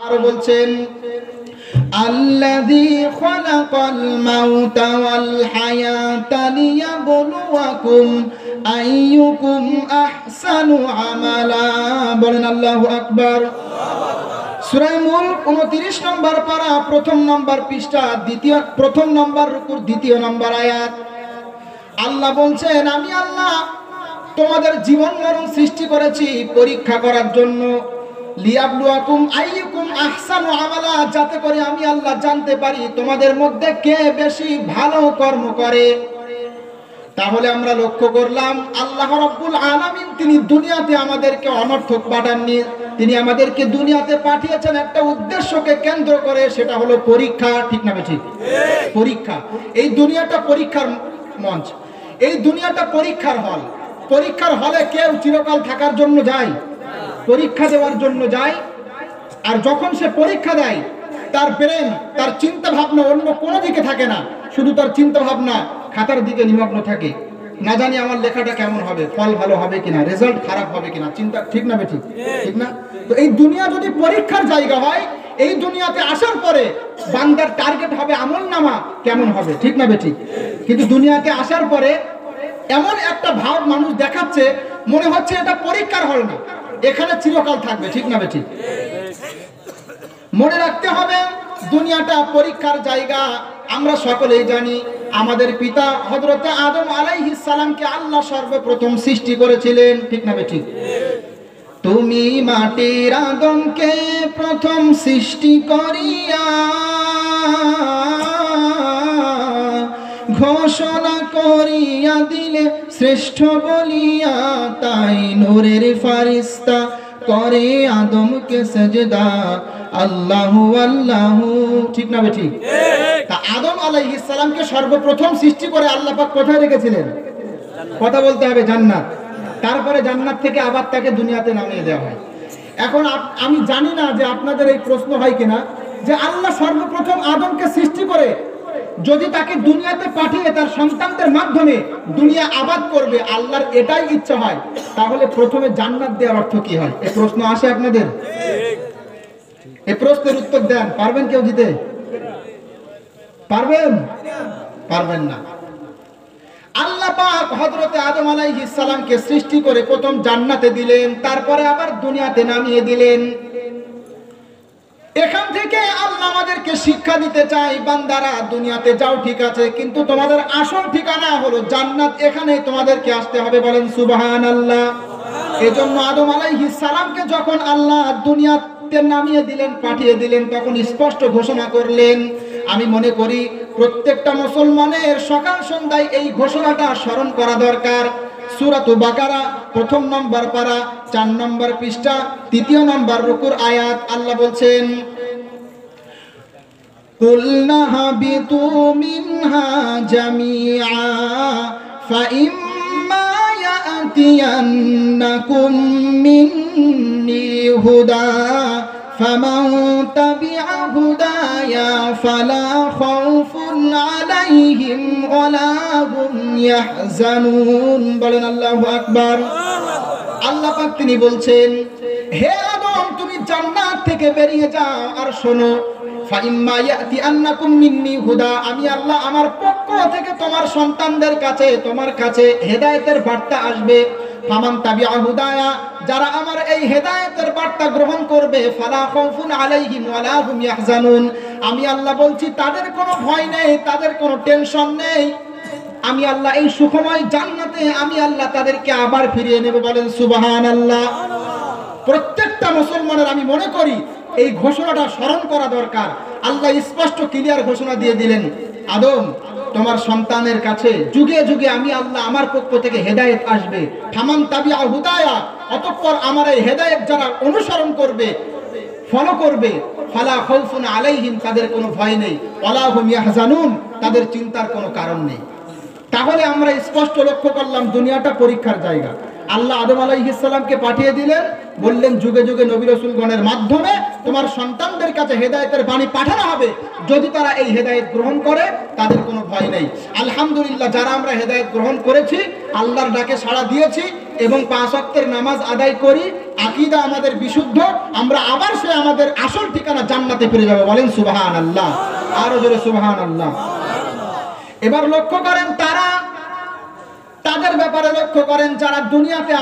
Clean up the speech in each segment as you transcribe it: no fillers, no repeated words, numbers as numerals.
আরো বলছেন আল্লাযী খালাকাল মাউতা ওয়াল হায়াতা লিয়াবলুয়াকুম আইয়ুকুম আহসানু আমালা। বলেন আল্লাহু আকবার। সূরা মুলক 29 নম্বর পারা, প্রথম নম্বর পৃষ্ঠা, প্রথম নম্বর রুকুর দ্বিতীয় নম্বর আয়াত। আল্লাহ বলছেন, আমি আল্লাহ তোমাদের জীবন মরণ সৃষ্টি করেছি পরীক্ষা করার জন্য। লিয়াবলুয়াকুম আইয়ুকুম আহসানু আমালা, যাতে করে আমি আল্লাহ জানতে পারি তোমাদের মধ্যে কে বেশি ভালো কর্ম করে। তাহলে আমরা লক্ষ্য করলাম আল্লাহ রাব্বুল আলামিন তিনি দুনিয়াতে আমাদেরকে অনর্থক পাঠাননি, তিনি আমাদেরকে দুনিয়াতে পাঠিয়েছেন একটা উদ্দেশ্যকে কেন্দ্র করে, সেটা হলো পরীক্ষা। ঠিক না ঠিক? পরীক্ষা। এই দুনিয়াটা পরীক্ষার মঞ্চ, এই দুনিয়াটা পরীক্ষার হল। পরীক্ষার হলে কেউ চিরকাল থাকার জন্য যায়? পরীক্ষা দেওয়ার জন্য যায়। আর যখন সে পরীক্ষা দেয়, তার ব্রেন, তার চিন্তা ভাবনা অন্য কোনো দিকে থাকে না, শুধু তার চিন্তা ভাবনা খাতার দিকে নিমগ্ন থাকে। না জানি আমার লেখাটা কেমন হবে, ফল ভালো হবে কিনা, রেজাল্ট খারাপ হবে কিনা, চিন্তা। ঠিক না বেঠিক? ঠিক না? তো এই দুনিয়া যদি পরীক্ষার জায়গা হয়, এই দুনিয়াতে আসার পরে বান্দার টার্গেট হবে আমলনামা কেমন হবে। ঠিক না বেঠিক? কিন্তু দুনিয়াতে আসার পরে এমন একটা ভাব মানুষ দেখাচ্ছে, মনে হচ্ছে এটা পরীক্ষার হল না, এখানে চিরকাল থাকবে। ঠিক না বেঠিক? মনে রাখতে হবে দুনিয়াটা পরীক্ষার জায়গা। আমরা সকলেই জানি আমাদের পিতা হযরতে আদম আলাইহিস সালামকে আল্লাহ সর্বপ্রথম সৃষ্টি করেছিলেন। ঠিক না বেঠিক? তুমি মাটির আদমকে প্রথম সৃষ্টি করিয়া ঘোষণা করিয়া দিলে শ্রেষ্ঠ বলিয়া, তাই নূরের ফারিস্তা করে আদমকে সেজদা আল্লাহু আল্লাহু। ঠিক না বেঠিক? তা আদম আলাইহিস সালামকে সর্বপ্রথম সৃষ্টি করে আল্লাহ পাক কোথায় রেখেছিলেন? কথা বলতে হবে, জান্নাত। তারপরে জান্নাত থেকে আবার তাকে দুনিয়াতে নামিয়ে দেওয়া হয়। এখন আমি জানি না যে আপনাদের এই প্রশ্ন হয় কিনা, যে আল্লাহ সর্বপ্রথম আদমকে সৃষ্টি করে যদি তাকে দুনিয়াতে পাঠিয়ে তার সন্তানদের মাধ্যমে দুনিয়া আবাদ করবে, আল্লাহর এটাই ইচ্ছা হয়, তাহলে প্রথমে জান্নাত দেওয়ার অর্থ কি হয়? এই প্রশ্ন আসে আপনাদের? এই প্রশ্নের উত্তর দেন। পারবেন কেউ দিতে? পারবেন? পারবেন না। আল্লাহ পাক হযরতে আদম আলাইহিস সালামকে সৃষ্টি করে প্রথম জান্নাতে দিলেন, তারপরে আবার দুনিয়াতে নামিয়ে দিলেন। এখান থেকে আল্লাহ আমাদেরকে শিক্ষা দিতে চাই, বান্দারা দুনিয়াতে যাও ঠিক আছে, কিন্তু তোমাদের আসল ঠিকানা হলো জান্নাত, এখানে তোমাদেরকে আসতে হবে। বলেন সুবহানাল্লাহ। এজন্য আদম আলাইহিস সালামকে যখন আল্লাহ দুনিয়াতে নামিয়ে দিলেন, পাঠিয়ে দিলেন, তখন স্পষ্ট ঘোষণা করলেন। আমি মনে করি প্রত্যেকটা মুসলমানের সকাল সন্ধ্যায় এই ঘোষণাটা স্মরণ করা দরকার। সূরাত বাকারা প্রথম নম্বর পারা, 4 নম্বর পৃষ্ঠা, 3 নম্বর রুকুর আয়াত। আল্লাহ বলছেন, কুলনা হাবিতু মিনহা জামিআ ফাইম্মা ইয়াতিয়ান্নাকুম মিন্নি হুদা ফামান তাবিআ হুদায়া ফালা খাউফুন আলাইহিম ওয়ালা হুম ইয়াহজানুন। বলেন আল্লাহু আকবার। আল্লাহ পাক তিনি বলছেন, হে আদম, তুমি জান্নাত থেকে বেরিয়ে যাও আর শোনো, ফাইম্মা ইয়াতিয়ান্নাকুম মিন্নি হুদা, আমি আল্লাহ আমার পক্ষ থেকে তোমার সন্তানদের কাছে, তোমার কাছে হেদায়েতের বার্তা আসবে। ফামান তাবিআ হুদায়া, যারা আমার এই হেদায়েতের বার্তা গ্রহণ করবে, ফালা খাউফুন আলাইহিম ওয়ালা হুম ইয়াহজানুন, আমি আল্লাহ বলছি তাদের কোনো ভয় নেই, তাদের কোনো টেনশন নেই। আমি আল্লাহ এই সুখময় জান্নাতে আমি আল্লাহ তাদেরকে আবার ফিরিয়ে নেব। বলেন সুবহানাল্লাহ। প্রত্যেকটা মুসলমানের আমি মনে করি এই ঘোষণাটা স্মরণ করা দরকার। আল্লাহ স্পষ্ট ক্লিয়ার ঘোষণা দিয়ে দিলেন, আদম তোমার সন্তানের কাছে যুগে যুগে আমি আল্লাহ আমার পক্ষ থেকে হেদায়েত আসবে। ফামান তাবিআ হুদায়া, অতঃপর আমার এই হেদায়েত যারা অনুসরণ করবে, ফলো করবে, ফালা খাউফুন আলাইহিম, তাদের কোনো ভয় নেই, ওয়ালা হুম ইয়াহজানুন, তাদের চিন্তার কোনো কারণ নেই। তাহলে আমরা স্পষ্ট লক্ষ্য করলাম দুনিয়াটা পরীক্ষার জায়গা। আল্লাহ আদম আলাইহিস সালামকে পাঠিয়ে দিলেন, বললেন যুগে যুগে নবী রাসূলগণের মাধ্যমে তোমার সন্তানদের কাছে হেদায়েতের বাণী পাঠানো হবে, যদি তারা এই হেদায়েত গ্রহণ করে তাদের কোনো ভয় নেই। আলহামদুলিল্লাহ, যারা আমরা হেদায়েত গ্রহণ করেছি, আল্লাহর ডাকে সাড়া দিয়েছি, এবং 5 ওয়াক্তের নামাজ আদায় করি, আকীদা আমাদের বিশুদ্ধ, আমরা আবার সে আমাদের আসল ঠিকানা জান্নাতে ফিরে যাব। বলেন সুবহানাল্লাহ, আরো জোরে সুবহানাল্লাহ। এবার লক্ষ্য করেন তাদের ব্যাপারে লক্ষ্য করেন যারা দুনিয়াতে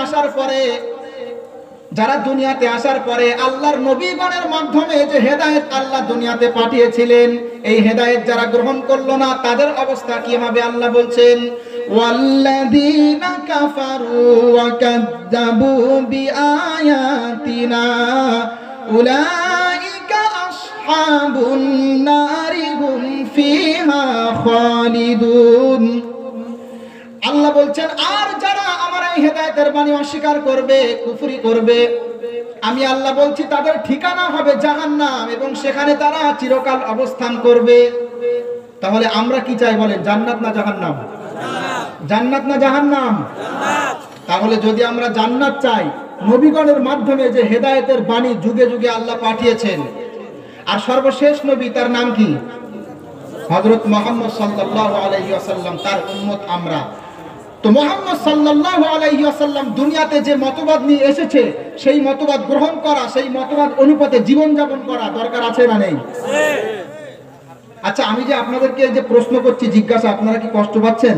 আসার পরে আল্লাহর নবীগণের মাধ্যমে যে হেদায়েত আল্লাহ দুনিয়াতে পাঠিয়েছিলেন, এই হেদায়েত যারা গ্রহণ করলো না তাদের অবস্থা কি হবে? আল্লাহ বলছেন, ওয়াল্লাযীনা কাফারু ওয়া কাযযাবু বিআয়াতিনা উলাইকা আসহাবুন নারি হুম ফিহা খালিদুন। আল্লাহ বলছেন, আর যারা আমার এই হেদায়েতের বাণী অস্বীকার করবে, কুফরি করবে, আমি আল্লাহ বলছি তাদের ঠিকানা হবে জাহান্নাম এবং সেখানে তারা চিরকাল অবস্থান করবে। তাহলে আমরা কি চাই বলেন? জান্নাত না জাহান্নাম? জান্নাত না জাহান্নাম? তাহলে যদি আমরা জান্নাত চাই, নবীগণের মাধ্যমে যে হেদায়েতের বাণী যুগে যুগে আল্লাহ পাঠিয়েছেন, আর সর্বশেষ নবী তার নাম কি? হযরত মুহাম্মদ সাল্লাল্লাহু আলাইহি ওয়াসাল্লাম, তার উম্মত আমরা। তো মুহাম্মদ সাল্লাল্লাহু আলাইহি ওয়াসাল্লাম দুনিয়াতে যে মতবাদ নিয়ে এসেছে, সেই মতবাদ গ্রহণ করা, সেই মতবাদ অনুপাতে জীবন যাপন করা দরকার আছে না নেই? আচ্ছা, আমি যে আপনাদেরকে যে প্রশ্ন করছি, জিজ্ঞাসা, আপনারা কি কষ্ট পাচ্ছেন?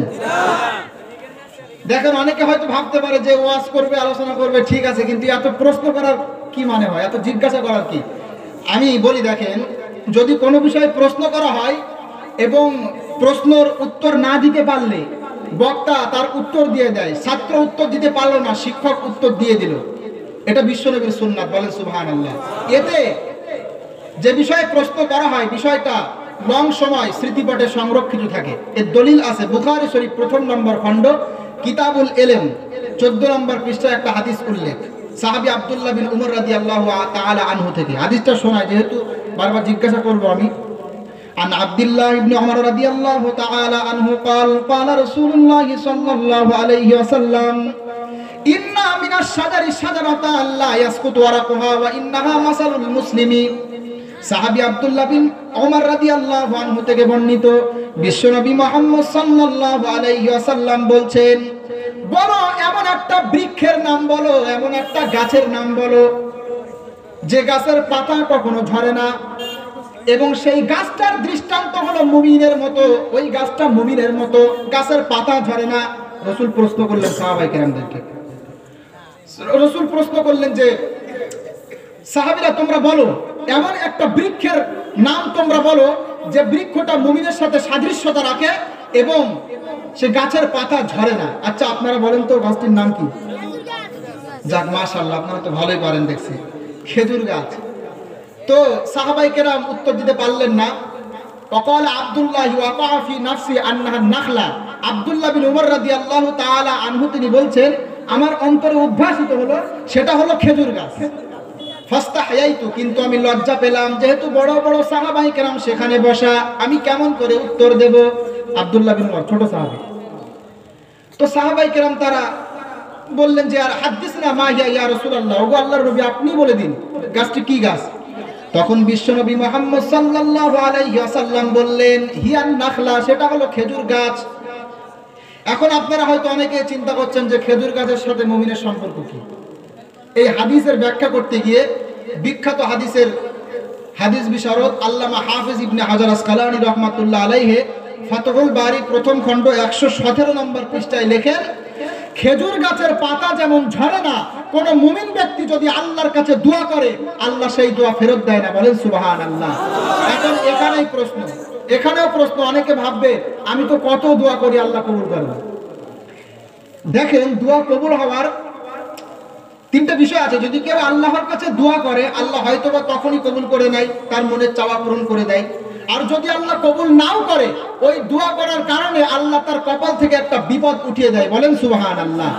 দেখেন, অনেকে হয়তো ভাবতে পারে যে ওয়াজ করবে, আলোচনা করবে, ঠিক আছে, কিন্তু এত প্রশ্ন করার কি মানে হয়? এত জিজ্ঞাসা করার কি? আমি বলি, দেখেন, যদি কোনো বিষয়ে প্রশ্ন করা হয় এবং প্রশ্নের উত্তর না দিতে পারলে বক্তা তার উত্তর দিয়ে দেয়, ছাত্র উত্তর দিতে পারলো না, শিক্ষক উত্তর দিয়ে দিল, এটা বিশ্বনবীর সুন্নাত। বলেন সুবহানাল্লাহ। এতে যে বিষয়ে প্রশ্ন করা হয়, বিষয়টা লং সময় স্মৃতিপটে সংরক্ষিত থাকে। এর দলিল আছে বুখারী শরীফ 1 নম্বর খণ্ড, কিতাবুল ইলম 14 নম্বর পৃষ্ঠায় একটা হাদিস উল্লেখ, সাহাবী আব্দুল্লাহ বিন উমর রাদিয়াল্লাহু তাআলা আনহু থেকে। হাদিসটা শোনায়, যেহেতু বারবার জিজ্ঞাসা করব আমি। عن عبد الله بن عمر رضي الله تعالى عنه قال قال رسول الله صلى الله عليه وسلم إن من الشجر شجرة لا يسقط ورقها وإنها مثل المسلم। সাহাবী আব্দুল্লাহ বিন ওমর রাদিয়াল্লাহু আনহু থেকে বর্ণিত, বিশ্বনবী মুহাম্মদ সাল্লাল্লাহু আলাইহি ওয়াসাল্লাম বলছেন, বলো এমন একটা বৃক্ষের নাম বলো, এমন একটা গাছের নাম বলো যে গাছের পাতা কখনো ঝরে না, এবং সেই গাছটার দৃষ্টান্ত হলো মুমিনের মতো, ওই গাছটা মুমিনের মতো, গাছের পাতা ঝরে না। রাসূল প্রশ্ন করলেন সাহাবায়ে কেরামদেরকে, রাসূল প্রশ্ন করলেন যে সাহাবীরা তোমরা বলো এমন একটা বৃক্ষের নাম তোমরা বলো যে বৃক্ষটা মুমিনের সাথে সাদৃশ্যতা রাখে এবং সে গাছের পাতা ঝরে না। আচ্ছা, আপনারা বলেন তো গাছটির নাম কি? যাক, মাশাআল্লাহ, আপনারা তো ভালোই পারেন দেখছি, খেজুর গাছ। তো সাহাবায়ে কেরাম উত্তর দিতে পারলেন না। وقال عبد الله وقع في نفسي انها النخله। আব্দুল্লাহ বিন উমর রাদিয়াল্লাহু তাআলা আনহু তিনি বলছেন, আমার অন্তরে উদ্ভাসিত হলো সেটা হলো খেজুর গাছ। ফাস্তাহায়াইতু, কিন্তু আমি লজ্জা পেলাম, যেহেতু বড় বড় সাহাবায়ে কেরাম সেখানে বসা, আমি কেমন করে উত্তর দেব? আব্দুল্লাহ বিন উমর ছোট সাহাবী। তো সাহাবায়ে কেরাম তারা বললেন যে আর হাদিসনা মা হিয়া ইয়া রাসূলুল্লাহ, ওগো আল্লাহর নবী আপনি বলে দিন গাছটি কি গাছ। তখন বিশ্বনবী মুহাম্মদ সাল্লাল্লাহু আলাইহি ওয়াসাল্লাম বললেন, হিয়ান নাখলা, সেটা হলো খেজুর গাছ। এখন আপনারা হয়তো অনেকে চিন্তা করছেন যে খেজুর গাছের সাথে মুমিনের সম্পর্ক কি? এই হাদিসের ব্যাখ্যা করতে গিয়ে বিখ্যাত হাদিস বিশারদ আল্লামা হাফেজ ইবনে হাজার আসকালানী রাহমাতুল্লাহ আলাইহি ফাতহুল বারী 1ম খণ্ড 117 নম্বর পৃষ্ঠায় লেখেন, খেজুর গাছের পাতা যেমন ঝরে না, কোন মুমিন ব্যক্তি যদি আল্লাহর কাছে দোয়া করে আল্লাহ সেই দোয়া ফেরত দেয় না। বলেন সুবহানাল্লাহ। এখন এখানেও প্রশ্ন, অনেকে ভাববে আমি তো কত দোয়া করি আল্লাহ কবুল করে না। দেখেন, দোয়া কবুল হওয়ার 3টা বিষয় আছে। যদি কেউ আল্লাহর কাছে দোয়া করে, আল্লাহ হয়তো বা তখনই কবুল করে নেয়, তার মনের চাওয়া পূরণ করে দেয়। আর যদি আল্লাহ কবুল নাও করে, ওই দোয়া করার কারণে আল্লাহ তার কপাল থেকে একটা বিপদ উঠিয়ে দেয়। বলেন সুবহানাল্লাহ।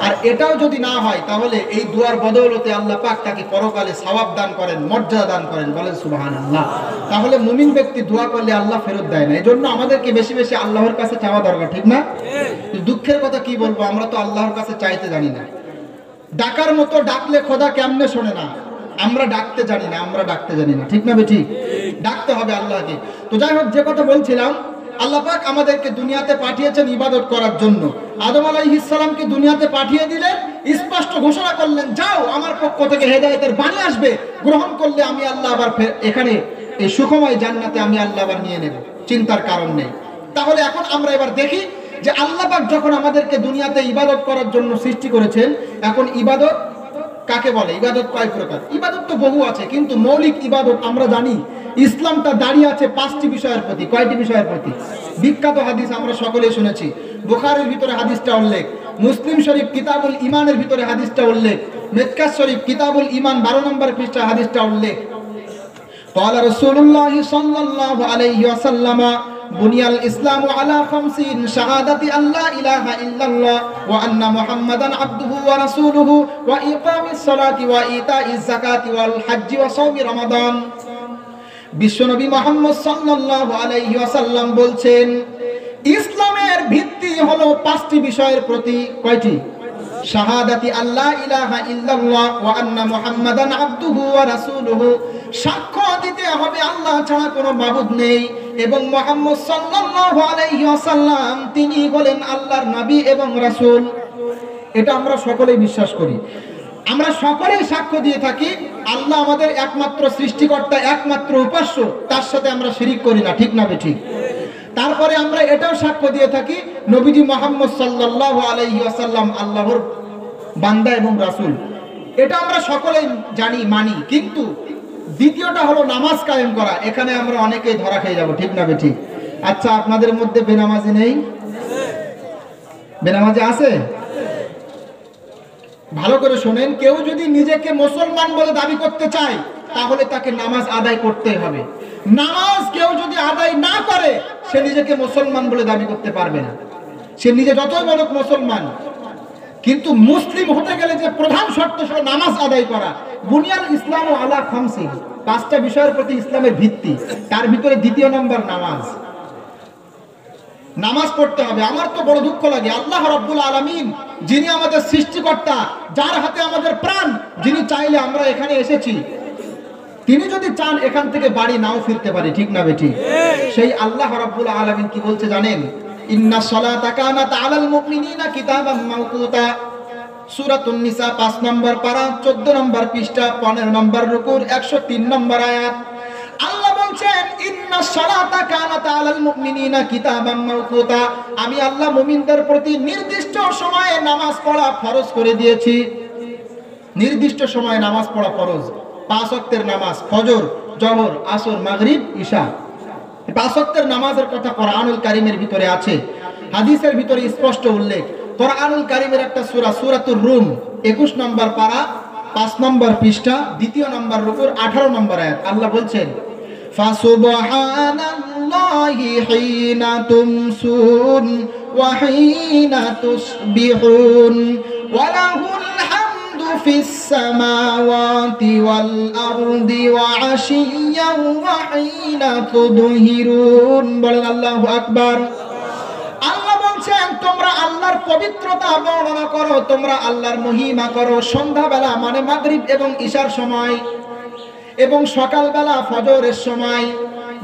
আর এটাও যদি না হয়, তাহলে এই দোয়ার বদৌলতে আল্লাহ পাক তাকে পরকালে সওয়াব দান করেন, মর্যাদা দান করেন। বলেন সুবহানাল্লাহ। তাহলে মুমিন ব্যক্তি দোয়া করলে আল্লাহ ফেরত দেয় না। এজন্য আমাদেরকে বেশি বেশি আল্লাহর কাছে চাওয়া দরকার, ঠিক না? দুঃখের কথা কি বলবো, আমরা তো আল্লাহর কাছে চাইতে জানি না। ডাকার মতো ডাকলে খোদা কেমনে শোনে না, আমরা ডাকতে জানি না, ঠিক না বেঠিক? ডাকতে হবে আল্লাহকে। তো যাই হোক, যে কথা বলছিলাম, আল্লাহ পাক আমাদেরকে দুনিয়াতে পাঠিয়েছেন ইবাদত করার জন্য। আদম আলাইহিস সালামকে দুনিয়াতে পাঠিয়ে দিলেন, স্পষ্ট ঘোষণা করলেন, যাও আমার পক্ষ থেকে হেদায়েতের বাণী আসবে, গ্রহণ করলে আমি আল্লাহ আবার এখানে এই সুখময় জান্নাতে আমি আল্লাহ আবার নিয়ে নেব, চিন্তার কারণ নেই। তাহলে এখন আমরা এবার দেখি যে আল্লাহ পাক যখন আমাদেরকে দুনিয়াতে ইবাদত করার জন্য সৃষ্টি করেছেন, এখন ইবাদত কাকে বলে, ইবাদত কয় প্রকার? ইবাদত তো বহু আছে, কিন্তু মৌলিক ইবাদত আমরা জানি ইসলামটা দাঁড়িয়ে আছে 5টি বিষয়ের প্রতি। কয়টি বিষয়ের প্রতি? বিখ্যাত হাদিস আমরা সকলেই শুনেছি, বুখারীর ভিতরে হাদিসটা উল্লেখ, মুসলিম শরীফ কিতাবুল ঈমানের ভিতরে হাদিসটা উল্লেখ, মিশকাত শরীফ কিতাবুল ঈমান 12 নম্বর পৃষ্ঠা হাদিসটা উল্লেখ। قال رسول الله صلى الله عليه وسلم بني الإسلام على 50 شهادة أن لا إله إلا الله وأن محمدا عبده ورسوله وإقام الصلاة وإيتاء الزكاة والحج وصوم رمضان। বিশ্বনবী মুহাম্মদ সাল্লাল্লাহু আলাইহি ওয়াসাল্লাম বলছেন, ইসলামের ভিত্তি হলো 5টি বিষয়ের প্রতি। কয়টি? শাহাদাতি আল্লাহ ইলাহা ইল্লাল্লাহ ওয়া আন্না মুহাম্মাদান আবদুহু ওয়া রাসূলুহু, সাক্ষ্য দিতে হবে আল্লাহ ছাড়া কোনো মাবুদ নেই এবং মুহাম্মদ সাল্লাল্লাহু আলাইহি ওয়াসাল্লাম তিনি হলেন আল্লাহর নবী এবং রাসূল। এটা আমরা সকলেই বিশ্বাস করি, আমরা সকলেই সাক্ষ্য দিয়ে থাকি আল্লাহ আমাদের একমাত্র সৃষ্টিকর্তা, একমাত্র উপাস্য, তার সাথে আমরা শিরিক করি না, ঠিক না বেঠিক? তারপরে আমরা এটাও সাক্ষ্য দিয়ে থাকি নবীজি মুহাম্মদ সাল্লাল্লাহু আলাইহি ওয়াসাল্লাম আল্লাহর বান্দা এবং রাসূল। এটা আমরা সকলেই জানি, মানি। কিন্তু দ্বিতীয়টা হলো নামাজ কায়েম করা। এখানে আমরা অনেকেই ধরা খেয়ে যাব, ঠিক না বেঠিক? আচ্ছা, আপনাদের মধ্যে বেনামাজি নেই? বেনামাজি আছে? ভালো করে শোনেন, কেউ যদি নিজেকে মুসলমান বলে দাবি করতে চায় তাহলে তাকে নামাজ আদায় করতে হবে। নামাজ কেউ যদি আদায় না করে সে নিজেকে মুসলমান বলে দাবি করতে পারবে না, সে নিজে যতই বলুক মুসলমান। কিন্তু মুসলিম হতে গেলে যে প্রধান শর্ত সেটা নামাজ আদায় করা। বুনিয়াল ইসলামু আলা 5, 5টা বিষয়ের প্রতি ইসলামের ভিত্তি, তার ভিতরে দ্বিতীয় নম্বর নামাজ। নামাজ পড়তে হবে। আমার তো বড় দুঃখ লাগে, আল্লাহ রাব্বুল আলামিন যিনি আমাদের সৃষ্টিকর্তা, যার হাতে আমাদের প্রাণ, যিনি চাইলে আমরা এখানে এসেছি, তিনি যদি চান এখান থেকে বাড়ি নাও ফিরতে পারি, ঠিক না বেঠিক? সেই আল্লাহ রাব্বুল আলামিন কি বলছে জানেন? ইন্নাস সালাতা কানাত আলাল মুমিনিনা কিতাবাম মাওকুতা, সূরাতুন নিসা 5 নম্বর পারা 14 নম্বর পৃষ্ঠা 15 নম্বর রুকুর 103 নম্বর আয়াত। আল্লাহ বলছেন ইন্নাস সালাতা কানাত আলাল মুমিনিনা কিতাবাম মাওকুতা, আমি আল্লাহ মুমিনদের প্রতি নির্দিষ্ট সময়ে নামাজ পড়া ফরজ করে দিয়েছি। নির্দিষ্ট সময়ে নামাজ পড়া ফরজ। 5 ওয়াক্তের নামাজ, ফজর, জোহর, আসর, মাগরিব, ঈশা। 5 ওয়াক্তের নামাজের কথা কোরআনুল কারীমের ভিতরে আছে, হাদিসের ভিতরে স্পষ্ট উল্লেখ। কোরআনুল কারীমের একটা সূরা, সূরাতুর রুম 21 নম্বর পারা 5 নম্বর পৃষ্ঠা 2 নম্বর রুকুর 18 নম্বর আয়াত। আল্লাহ বলছেন ফাসুবহানাল্লাহি হিনা তুমসুন ওয়া হিনা তুসবিহুন ওয়া লাহুল হামদু ফিস সামাওয়াতি ওয়াল আরদি ওয়া আশিয়্যান ওয়া হিনা তুদহিরুন। বলেন আল্লাহু আকবার। আল্লাহ বলছেন তোমরা আল্লাহর পবিত্রতা বর্ণনা করো, তোমরা আল্লাহর মহিমা করো সন্ধ্যাবেলা মানে মাগরিব এবং ঈশার সময়, এবং সকালবেলা ফজরের সময়,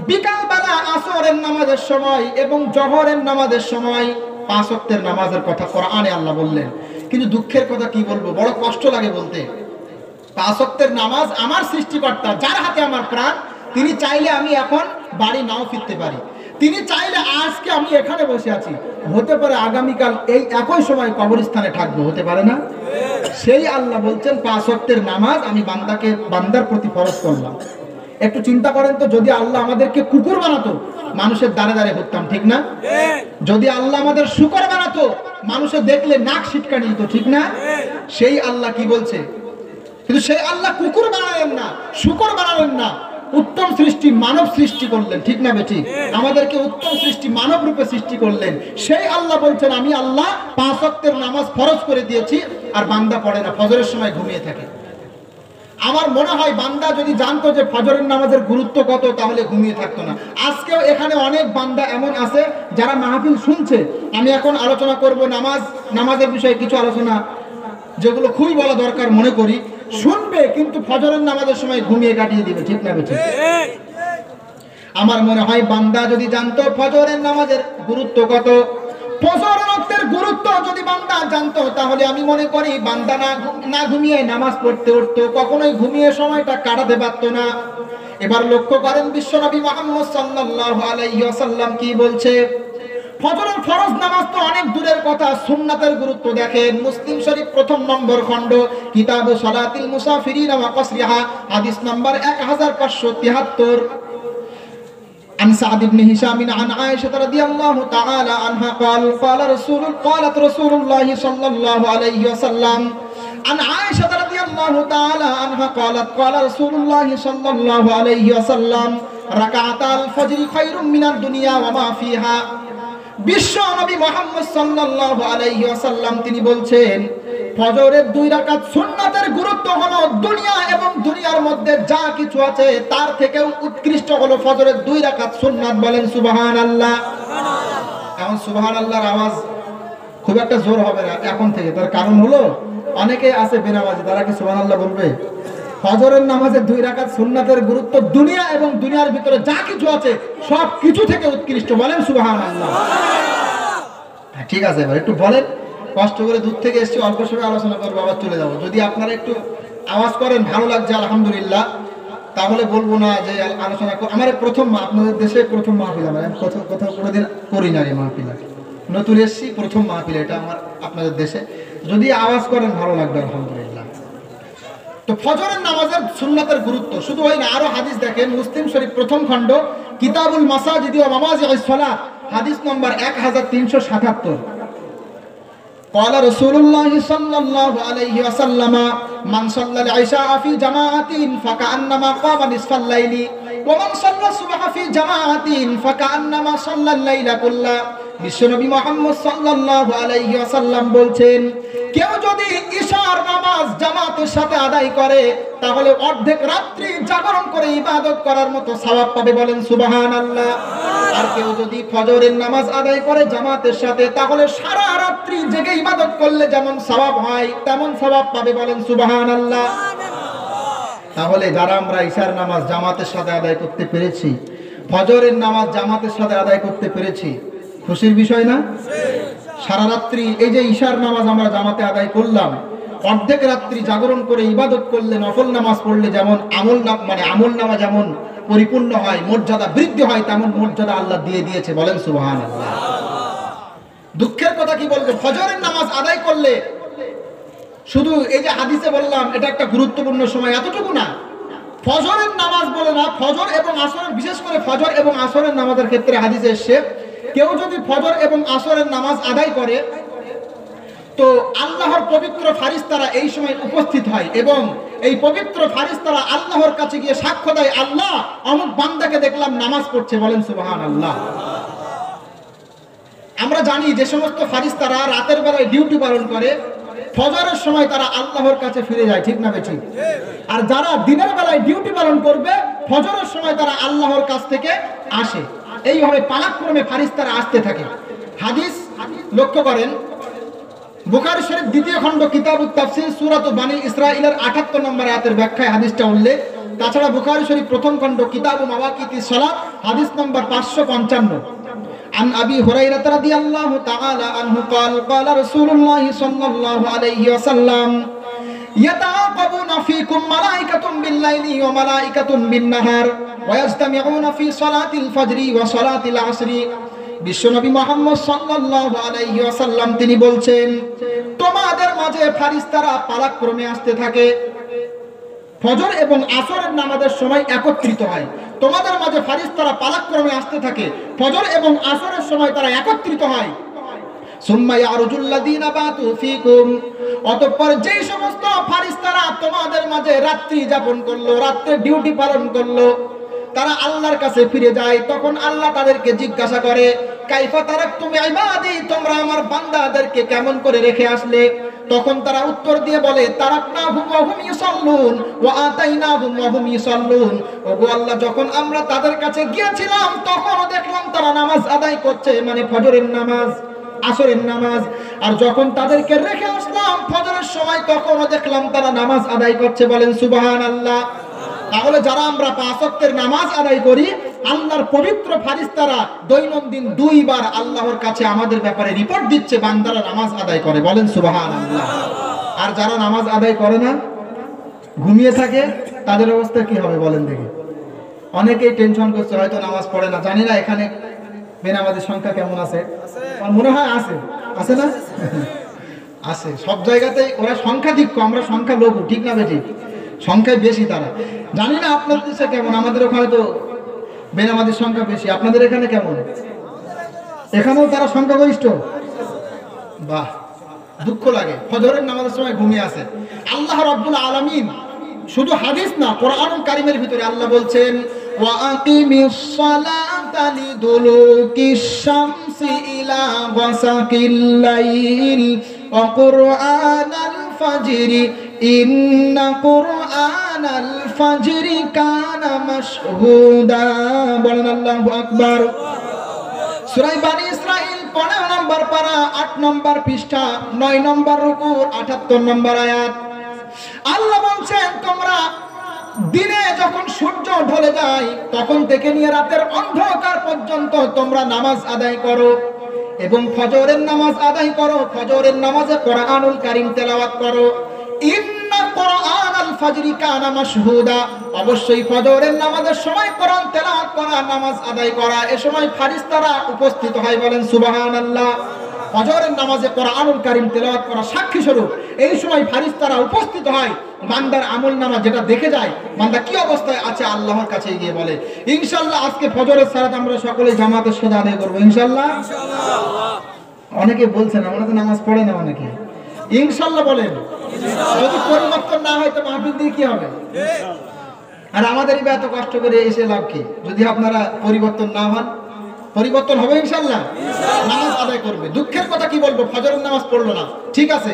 বিকালবেলা আসরের নামাজের সময় এবং জোহরের নামাজের সময়। 5 ওয়াক্তের নামাজের কথা কোরআনে আল্লাহ বললেন। কিন্তু দুঃখের কথা কি বলবো, বড় কষ্ট লাগে বলতে। 5 ওয়াক্তের নামাজ আমার সৃষ্টিকর্তা, যার হাতে আমার প্রাণ, তিনি চাইলে আমি এখন বাড়ি নাও ফিরতে পারি। তিনি চাইলে আজকে আমি এখানে বসে আছি, হতে পারে আগামীকাল এই একই সময় কবরস্থানে থাকবো, হতে পারে না? সেই আল্লাহ বলছেন 5 ওয়াক্তের নামাজ আমি বান্দার প্রতি ফরজ করলাম। একটু চিন্তা করেন তো, যদি আল্লাহ আমাদেরকে কুকুর বানাতো মানুষের দাঁড়ে দাঁড়ে ঘুরতাম, ঠিক না? যদি আল্লাহ আমাদের শুকর বানাতো মানুষের দেখলে নাক ছিটকানি দিত, ঠিক না? সেই আল্লাহ কি বলছে? কিন্তু সেই আল্লাহ কুকুর বানালেন না, শুকর বানালেন না, উত্তম সৃষ্টি মানব সৃষ্টি করলেন, ঠিক না বেঠিক? আমাদেরকে উত্তম সৃষ্টি মানব রূপে সৃষ্টি করলেন। সেই আল্লাহ বলছেন আমি আল্লাহ 5 ওয়াক্তের নামাজ ফরজ করে দিয়েছি, আর বান্দা পড়ে না, ফজরের সময় ঘুমিয়ে থাকে। আমার মনে হয় বান্দা যদি জানতো যে ফজরের নামাজের গুরুত্ব কত তাহলে ঘুমিয়ে থাকতো না। আজকেও এখানে অনেক বান্দা এমন আছে যারা মাহফিল শুনছে, আমি এখন আলোচনা করব নামাজের বিষয়ে কিছু আলোচনা যেগুলো খুবই বলা দরকার মনে করি, শুনবে কিন্তু ফজরের নামাজের সময় ঘুমিয়ে কাটিয়ে দিবে, ঠিক না বেঠিক? আমার মনে হয় বান্দা যদি জানতো ফজরের নামাজের গুরুত্ব কত, ফজর ওয়াক্তের গুরুত্ব যদি বান্দা জানতো তাহলে আমি মনে করি বান্দা না ঘুমিয়ে নামাজ পড়তে উঠতো, কখনোই ঘুমিয়ে সময়টা কাটাতে পারতো না। এবার লক্ষ্য করেন বিশ্বনবী মুহাম্মদ সাল্লাল্লাহু আলাইহি ওয়াসাল্লাম কি বলছে। ফজরের ফরজ নামাজ তো অনেক দূরের কথা, সুন্নাতের গুরুত্ব দেখেন। মুসলিম শরীফ প্রথম নম্বর খণ্ড কিতাবু সালাতিল মুসাফিরিন ওয়া কসরিহা হাদিস নাম্বার 1573। عن سعد بن هشام عن عائشة رضي الله تعالى عنها قالت رسول الله صلى الله عليه وسلم عن عائشة رضي الله تعالى عنها قالت قال رسول الله صلى الله عليه وسلم ركعتا الفجر خير من الدنيا وما فيها। বিশ্ব নবী মুহাম্মদ সাল্লাল্লাহু আলাইহি ওয়াসাল্লাম তিনি বলছেন ফজরের 2 রাকাত সুন্নাতের গুরুত্ব হলো দুনিয়া এবং দুনিয়ার মধ্যে যা কিছু আছে তার থেকেও উৎকৃষ্ট হলো ফজরের 2 রাকাত সুন্নাত। বলেন সুবহানাল্লাহ। এখন সুবহানাল্লাহর আওয়াজ খুব একটা জোর হবে না এখন থেকে, তার কারণ হলো অনেকে আছে বেনামাজি, তারা কি সুবহানাল্লাহ বলবে? ফজরের নামাজের 2 রাকাত সুন্নাতের গুরুত্ব দুনিয়া এবং দুনিয়ার ভিতরে যা কিছু আছে সব কিছু থেকে উৎকৃষ্ট। বলেন সুবহানাল্লাহ। ঠিক আছে, এবার একটু বলেন, কষ্ট করে দূর থেকে এসেছি, অল্প সময় আলোচনা করবো, আবার চলে যাবো। যদি আপনারা একটু আওয়াজ করেন ভালো লাগছে আলহামদুলিল্লাহ, তাহলে বলবো না যে আলোচনা আমার প্রথম আপনাদের দেশে প্রথম মাহফিল, আমার কোথাও কোনোদিন করি না এই মাহফিল, নতুন এসেছি প্রথম মাহফিল এটা আমার আপনাদের দেশে। যদি আওয়াজ করেন ভালো লাগবে আলহামদুলিল্লাহ। তো ফজরের নামাজের সুন্নাতের গুরুত্ব শুধু ওই না, আরো হাদিস দেখেন। মুসলিম শরীফ প্রথম খণ্ড কিতাবুল মাসাজিদ ওয়া মাওয়াজি'is সালাত হাদিস নম্বর 1377। قال رسول الله صلى الله عليه وسلم من صلى العشاء في جماعة فكأنما قام نصف الليل ومن صلى الصبح في جماعة فكأنما صلى الليل كله। বিশ্বনবী মুহাম্মদ সাল্লাল্লাহু আলাইহি ওয়াসাল্লাম বলছেন কেউ যদি ইশার নামাজ জামাতের সাথে আদায় করে তাহলে অর্ধেক রাত্রি জাগরণ করে ইবাদত করার মতো সওয়াব পাবে। বলেন সুবহানাল্লাহ। আর কেউ যদি ফজরের নামাজ আদায় করে জামাতের সাথে তাহলে সারা রাত্রি জেগে ইবাদত করলে যেমন সওয়াব হয় তেমন সওয়াব পাবে। বলেন সুবহানাল্লাহ। তাহলে যারা আমরা ইশার নামাজ জামাতের সাথে আদায় করতে পেরেছি, ফজরের নামাজ জামাতের সাথে আদায় করতে পেরেছি, খুশির বিষয় না? সারা রাত্রি এই যে ইশার নামাজ আমরা জামাতে আদায় করলাম, অর্ধেক রাত্রি জাগরণ করে ইবাদত করলে, নফল নামাজ পড়লে যেমন আমল নামা যেমন পরিপূর্ণ হয়, মর্যাদা বৃদ্ধি হয়, তেমন মর্যাদা আল্লাহ দিয়ে দিয়েছে। বলেন সুবহানাল্লাহ। দুঃখের কথা কি বলবো, ফজরের নামাজ আদায় করলে শুধু এই যে হাদিসে বললাম এটা একটা গুরুত্বপূর্ণ সময় এতটুকু না, ফজরের নামাজ বলে না, ফজর এবং আসরের, বিশেষ করে ফজর এবং আসরের নামাজের ক্ষেত্রে হাদিসে এসেছে কেউ যদি ফজর এবং আসরের নামাজ আদায় করে তো আল্লাহর পবিত্র ফারিস্তারা এই সময় উপস্থিত হয় এবং এই পবিত্র ফারিস্তারা আল্লাহর কাছে গিয়ে সাক্ষ্য দেয়, আল্লাহ অমুক বান্দাকে দেখলাম নামাজ পড়ছে। বলেন সুবহানাল্লাহ। আমরা জানি যে সমস্ত ফারিস্তারা রাতের বেলায় ডিউটি পালন করে ফজরের সময় তারা আল্লাহর কাছে ফিরে যায়, ঠিক না বেঠিক? আর যারা দিনের বেলায় ডিউটি পালন করবে ফজরের সময় তারা আল্লাহর কাছ থেকে আসে। এইভাবে পালাক্রমে ফারিস্তারা আসতে থাকে। হাদিস লক্ষ্য করেন, বুখারী শরীফ দ্বিতীয় খণ্ড কিতাবুত তাফসীর সূরাত বানী ইসরাঈলের 78 নম্বর আয়াতের ব্যাখ্যায় হাদিসটা উল্লেখ। তাছাড়া বুখারী শরীফ প্রথম খণ্ড কিতাবু মাওয়াকিতিস সালাত হাদিস নম্বর 555। عن أبي هريرة رضي الله تعالى عنه قال قال رسول الله صلى الله عليه وسلم يتعاقبون فيكم ملائكة بالليل وملائكة بالنهار ويجتمعون في صلاة الفجر وصلاة العصر। বিশ্বনবী মুহাম্মদ সাল্লাল্লাহু আলাইহি ওয়াসাল্লাম তিনি বলছেন তোমাদের মাঝে ফেরেশতারা পালাক্রমে আসতে থাকে, ফজর এবং আসরের নামাজের সময় একত্রিত হয়। তোমাদের মাঝে ফেরেশতারা পালাক্রমে আসতে থাকে, ফজর এবং আসরের সময় তারা একত্রিত হয়। সুম্মা ইয়ারুজুল লাযিনা বাতু ফীকুম, অতঃপর যেই সমস্ত ফেরেশতারা তোমাদের মাঝে রাত্রি যাপন করলো, রাতে ডিউটি পালন করলো, তারা আল্লাহর কাছে ফিরে যায়। তখন আল্লাহ তাদেরকে জিজ্ঞাসা করে, কাইফা তারাকতুম ইবাদি, তোমরা আমার বান্দাদেরকে কেমন করে রেখে আসলে? তখন তারা উত্তর দিয়ে বলে, তারাকনাহুম ওয়া হুম ইউসাল্লুন ওয়া আতাইনাহুম ওয়া হুম ইউসাল্লুন। ওগো আল্লাহ, যখন আমরা তাদের কাছে গিয়েছিলাম তখনও দেখলাম তারা নামাজ আদায় করছে, মানে ফজরের নামাজ, আসরের নামাজ। আর যখন তাদেরকে রেখে আসলাম ফজরের সময় তখনও দেখলাম তারা নামাজ আদায় করছে। বলেন সুবহানাল্লাহ। তাহলে যারা আমরা 5 ওয়াক্তের নামাজ আদায় করি, আল্লাহর পবিত্র ফেরেশতারা দৈনন্দিন 2 বার আল্লাহর কাছে আমাদের ব্যাপারে রিপোর্ট দিচ্ছে বান্দারা নামাজ আদায় করে, বলেন সুবহানাল্লাহ। আর যারা নামাজ আদায় করে না, ঘুমিয়ে থাকে, তাদের অবস্থা কি হবে বলেন দেখি। অনেকেই টেনশন করছে, হয়তো নামাজ পড়ে না। জানি না এখানে বেনামাজির সংখ্যা কেমন আছে, আমার মনে হয় আছে, আছে না? আছে, সব জায়গাতেই ওরা সংখ্যাধিক্য, আমরা সংখ্যা লঘু, ঠিক না বেটি? সংখ্যায় বেশি তারা। জানি না আপনাদের দেশে কেমন, আমাদের ওখানে তো বেনামাজির সংখ্যা বেশি। আপনাদের এখানে কেমন? এখানেও তারা সংখ্যাগরিষ্ঠ? বাহ, দুঃখ লাগে, ফজরের নামাজের সময় ঘুমিয়ে আসে। আল্লাহ রাব্বুল আলামিন শুধু হাদিস না, কোরআনুল কারীমের ভিতরে আল্লাহ বলছেন, ওয়া আকিমিস সালাতা লিদুলুকিশ শামসি ইলা গাসাকিল লাইল ওয়া কুরআনাল ফাজরি ইন্না কুরআনাল ফাজরি কানা মাশহুদা। বলেন আল্লাহু আকবার। সূরা বনী ইসরাঈল 15 নম্বর পারা, 8 নম্বর পৃষ্ঠা, 9 নম্বর রুকু, 78 নম্বর আয়াত। আল্লাহ বলছেন, তোমরা দিনে যখন সূর্য ঢলে যায় তখন থেকে নিয়ে রাতের অন্ধকার পর্যন্ত তোমরা নামাজ আদায় করো এবং ফজরের নামাজ আদায় করো। ফজরের নামাজে কোরআনুল কারীম তেলাওয়াত করো। ইন্না কুরআনাল ফাজরি কানা মাশহুদা, অবশ্যই ফজরের নামাজের সময় কোরআন তেলাওয়াত করা, নামাজ আদায় করা, এ সময় ফেরেশতারা উপস্থিত হয়, বলেন সুবহানাল্লাহ। ফজরের নামাজে কোরআনুল কারীম তেলাওয়াত করা সাক্ষী স্বরূপ এই সময় ফেরেশতারা উপস্থিত হয়। বান্দার আমলনামা যেটা দেখে যায়, বান্দা কি অবস্থায় আছে আল্লাহর কাছে গিয়ে বলে, ইনশাআল্লাহ আজকে ফজরের সালাত আমরা সকলে জামাতের সাথে আদায় করব ইনশাআল্লাহ। অনেকে বলছেন আমরা তো নামাজ পড়ে না, অনেকে ইনশাআল্লাহ বলেন। যদি পরিবর্তন না হয় তো মাহফিল দিয়ে কি হবে? আর আমাদেরই এত কষ্ট করে এসে লাভ কি যদি আপনারা পরিবর্তন না হন? পরিবর্তন হবে ইনশাআল্লাহ, নামাজ আদায় করবে। দুঃখের কথা কি বলবো, ফজরের নামাজ পড়লো না, ঠিক আছে,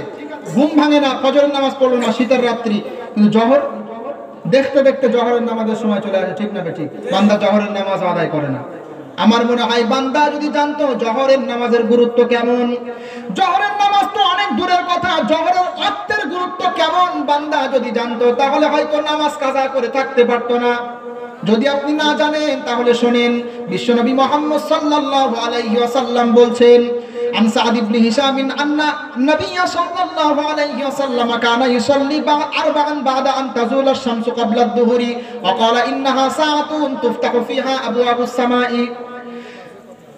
ঘুম ভাঙে না, ফজরের নামাজ পড়লো না, শীতের রাত্রি, কিন্তু জহর দেখতে দেখতে জহরের নামাজের সময় চলে আসে, ঠিক না ঠিক? বান্দা জহরের নামাজ আদায় করে না। আমার মনে হয় বান্দা যদি জানতো জহরের নামাজের গুরুত্ব কেমন, জহরের নামাজ তো অনেক দূরের কথা, জহরের অর্থের গুরুত্ব কেমন বান্দা যদি জানতো, তাহলে হয়তো নামাজ কাজা করে থাকতে পারতো না। যদি আপনি না জানেন তাহলে শুনেন, বিশ্বনবী মুহাম্মদ সাল্লাল্লাহু আলাইহি ওয়াসাল্লাম বলছেন, আন সাদ ইবনে হিশাম আন্না নবী সাল্লাল্লাহু আলাইহি ওয়াসাল্লাম কানা ইউসাল্লি আরবাআন বাদা আন তাজুলা আশ-শামসু ক্বাবলা আদ-দুহরি ওয়া ক্বালা ইন্নাহা সাআতুন তুফতাহু ফিহা আবওয়াবুস সামাই।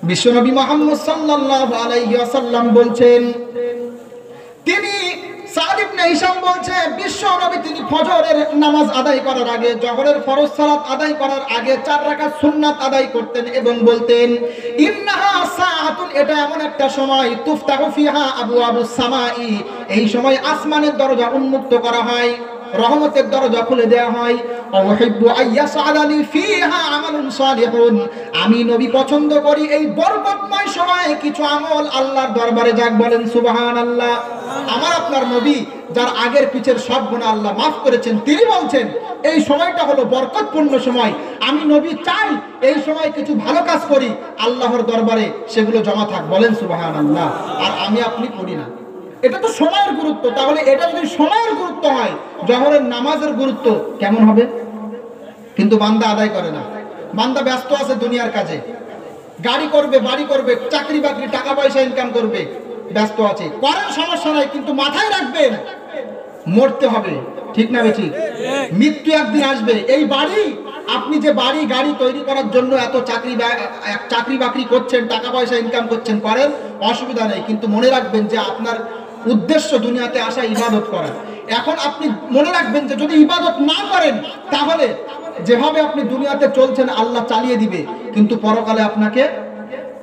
বিশ্বনবী মুহাম্মদ সাল্লাল্লাহু আলাইহি ওয়াসাল্লাম বলছেন, তিনি সাদ ইবনে হিশাম বলছে, বিশ্বনবী তিনি ফজরের নামাজ আদায় করার আগে, জোহরের ফরজ সালাত আদায় করার আগে 4 রাকাত সুন্নাত আদায় করতেন এবং বলতেন, ইন্নাহা সাআতুন, এটা এমন একটা সময়, তুফতাহু ফিহা আবওয়াবুস সামাই, এই সময় আসমানের দরজা উন্মুক্ত করা হয়, রহমতের দরজা খুলে দেওয়া হয়। ওয়াহিব্বু আইয়াসআলানি ফিহা আমালুন সালিহুন, আমি নবী পছন্দ করি এই বরকতময় সময়ে কিছু আমল আল্লাহর দরবারে যাক, বলেন সুবহানাল্লাহ। আমার আপনার নবী যার আগের পিছের সব গুনাহ আল্লাহ মাফ করেছেন, তিনি বলছেন এই সময়টা হলো বরকতপূর্ণ সময়, আমি নবী চাই এই সময় কিছু ভালো কাজ করি, আল্লাহর দরবারে সেগুলো জমা থাক, বলেন সুবহানাল্লাহ। আর আমি আপনি করি না, এটা তো সময়ের গুরুত্ব। তাহলে এটা যদি সময়ের গুরুত্ব হয়, জোহরের নামাজের গুরুত্ব কেমন হবে? কিন্তু বান্দা আদায় করে না, বান্দা ব্যস্ত আছে দুনিয়ার কাজে, গাড়ি করবে, বাড়ি করবে, চাকরি বাকরি, টাকা পয়সা ইনকাম করবে, ব্যস্ত আছে, করেন সমস্যা নাই, কিন্তু মাথায় রাখবেন মরতে হবে, ঠিক না ঠিক? মৃত্যু একদিন আসবে। এই বাড়ি, আপনি যে বাড়ি গাড়ি তৈরি করার জন্য এত চাকরি বাকরি করছেন, টাকা পয়সা ইনকাম করছেন, করেন, অসুবিধা নেই, কিন্তু মনে রাখবেন যে আপনার উদ্দেশ্য দুনিয়াতে আসা ইবাদত করা। এখন আপনি মনে রাখবেন যে যদি ইবাদত না করেন তাহলে যেভাবে আপনি দুনিয়াতে চলছেন আল্লাহ চালিয়ে দিবে, কিন্তু পরকালে আপনাকে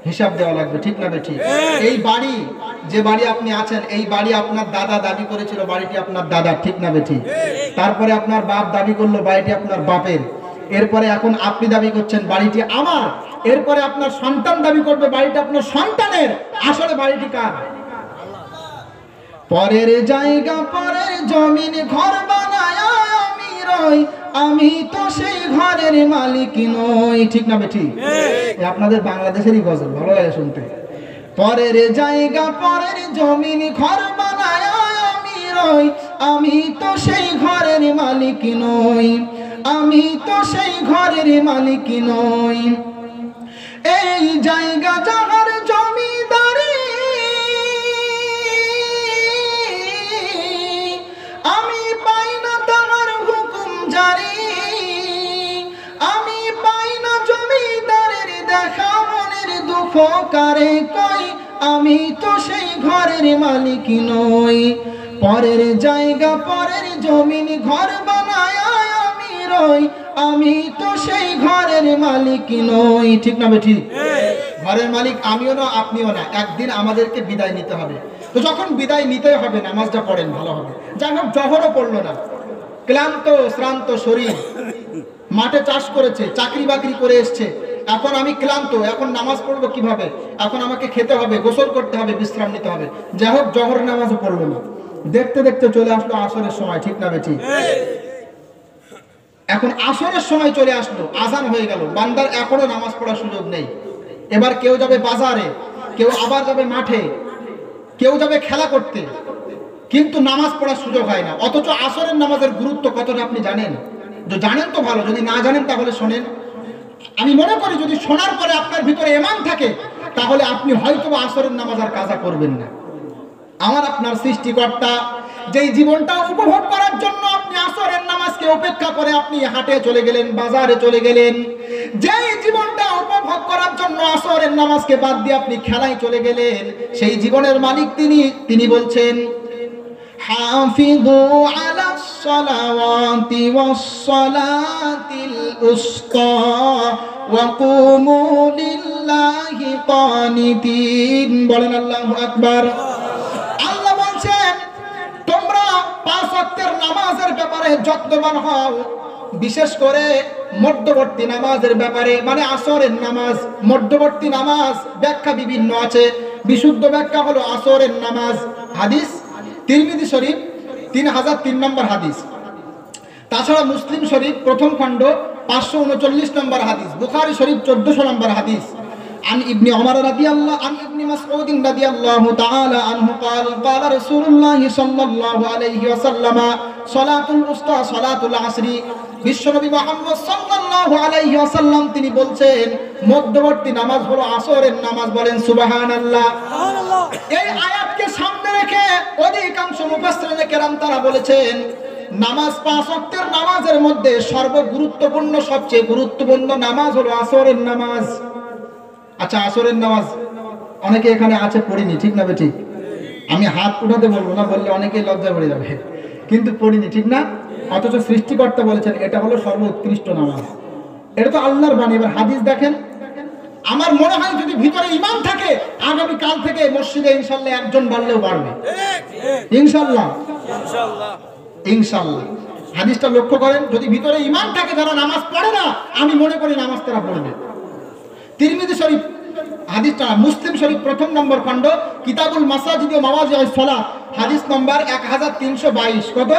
হিসাব দেওয়া লাগবে, ঠিক না ঠিক? এই বাড়ি, যে বাড়ি আপনি আছেন, এই বাড়ি আপনার দাদা দাবি করেছিল বাড়িটি আপনার দাদা, ঠিক না ঠিক? তারপরে আপনার বাপ দাবি করলো বাড়িটি আপনার বাপের, এরপরে এখন আপনি দাবি করছেন বাড়িটি আমার, এরপরে আপনার সন্তান দাবি করবে বাড়িটি আপনার সন্তানের, আসলে বাড়িটি কার? পরের জায়গা পরের জমিন ঘর বানায় আমি রই, আমি তো সেই ঘরের মালিক নই, ঠিক না ঠিক? আপনাদের বাংলাদেশেরই গজল, ভালো লাগে শুনতে। পরের জায়গা পরের জমিন ঘর বানায় আমি রই, আমি তো সেই ঘরের মালিক নই, আমি তো সেই ঘরের মালিক নই। এই জায়গা যাহার জমিদারি, আমি পাই না তাহার হুকুম জারি। আমি পাই না জমিদারের দেখা, মনের দুঃখ কারে কই, আমি তো সেই ঘরের মালিক নই। পরের জায়গা পরের জমিন ঘর বানায় আমি রই, আমি তো সেই ঘরের মালিক নই। ঠিক না বেঠিক? ঘরের মালিক আমিও না, আপনিও না। একদিন আমাদেরকে বিদায় নিতে হবে। তো যখন বিদায় নিতে হবে, নামাজটা পড়েন ভালো হবে। যাই হোক, জহরও পড়লো না, ক্লান্ত শ্রান্ত শরীর, মাঠে চাষ করেছে, চাকরি বাকরি করে এসছে, এখন আমি ক্লান্ত, এখন নামাজ পড়বো কিভাবে? এখন আমাকে খেতে হবে, গোসল করতে হবে, বিশ্রাম নিতে হবে। যাই হোক, জহর নামাজও পড়লো না। দেখতে দেখতে চলে আসলো আসরের সময়। ঠিক না বেঠিক? এখন আসরের সময় চলে আসলো, আজান হয়ে গেল, বান্দার এখনো নামাজ পড়ার সুযোগ নেই। এবার কেউ যাবে বাজারে, কেউ আবার যাবে মাঠে, কেউ যাবে খেলা করতে, কিন্তু নামাজ পড়ার সুযোগ হয় না। অথচ আসরের নামাজের গুরুত্ব কতটা আপনি জানেন? জানেন তো ভালো, যদি না জানেন তাহলে শোনেন। আমি মনে করি যদি শোনার পরে আপনার ভিতরে ঈমান থাকে, তাহলে আপনি হয়তো আসরের নামাজ আর কাজা করবেন না। আমার আপনার সৃষ্টিকর্তা যেই জীবনটা উপভোগ করার জন্য আপনি আসরের নামাজকে উপেক্ষা করে আপনি হাটে চলে গেলেন, বাজারে চলে গেলেন, যেই জীবনটা উপভোগ করার জন্য আসরের নামাজকে বাদ দিয়ে আপনি খেলায় চলে গেলেন, সেই জীবনের মালিক তিনি বলছেন, হাফিযু আলাস সালাওয়াতি ওয়াস সালাতিল উসতা ওয়া কুমু লিল্লাহি কানিতিন। বলেন আল্লাহু আকবার। আল্লাহ বলছেন, তোমরা পাঁচ ওয়াক্তের নামাজের ব্যাপারে যত্নবান হও, বিশেষ করে মধ্যবর্তী নামাজের ব্যাপারে, মানে আসরের নামাজ। মধ্যবর্তী নামাজ ব্যাখ্যা বিভিন্ন আছে, বিশুদ্ধ ব্যাখ্যা হলো আসরের নামাজ। হাদিস তিরমিজি শরীফ 3003 নম্বর হাদিস, তাছাড়া মুসলিম শরীফ প্রথম খণ্ড 539 নম্বর হাদিস, বুখারী শরীফ 1400 নম্বর হাদিস। عن ابن عمر رضي الله عن ابن مسعود رضي الله تعالى عنه قال قال رسول الله صلى الله عليه وسلم صلاة الوسطى صلاة العصر। বিশ্বনবী মুহাম্মদ সাল্লাল্লাহু আলাইহি ওয়াসাল্লাম তিনি বলছেন, মধ্যবর্তী নামাজ হলো আসরের নামাজ। বলেন সুবহানাল্লাহ। এই আয়াতকে সামনে রেখে অধিকাংশ মুফাসসিরিনে কেরাম তারা বলেছেন, নামাজ পাঁচ ওয়াক্তের নামাজের মধ্যে সর্বগুরুত্বপূর্ণ, সবচেয়ে গুরুত্বপূর্ণ নামাজ হলো আসরের নামাজ। আচ্ছা, আসরের নামাজ অনেকে এখানে আছে পড়িনি, ঠিক না বেঠিক? আমি হাত উঠাতে বলবো না, বললে অনেকেই লজ্জা পড়ে যাবে, কিন্তু পড়িনি, ঠিক না? অথচ সৃষ্টিকর্তা বলেছেন এটা হলো সর্বোৎকৃষ্ট নামাজ। এটা তো আল্লাহর বাণী। এবার হাদিস দেখেন। আমার মনে হয় যদি ভিতরে ঈমান থাকে, আগামী কাল থেকে মসজিদে ইনশাআল্লাহ একজন বাড়লেও বাড়বে, ইনশাআল্লাহ ইনশাআল্লাহ। হাদিসটা লক্ষ্য করেন, যদি ভিতরে ঈমান থাকে, যারা নামাজ পড়ে না, আমি মনে করি নামাজ তারা পড়বে। তিরমিজি শরীফ হাদিসটা, মুসলিম শরীফ প্রথম নম্বর খণ্ড কিতাবুল মাসাজিদ ওয়া মাওয়াজিউস সালাত, হাদিস নম্বর 1322। কত?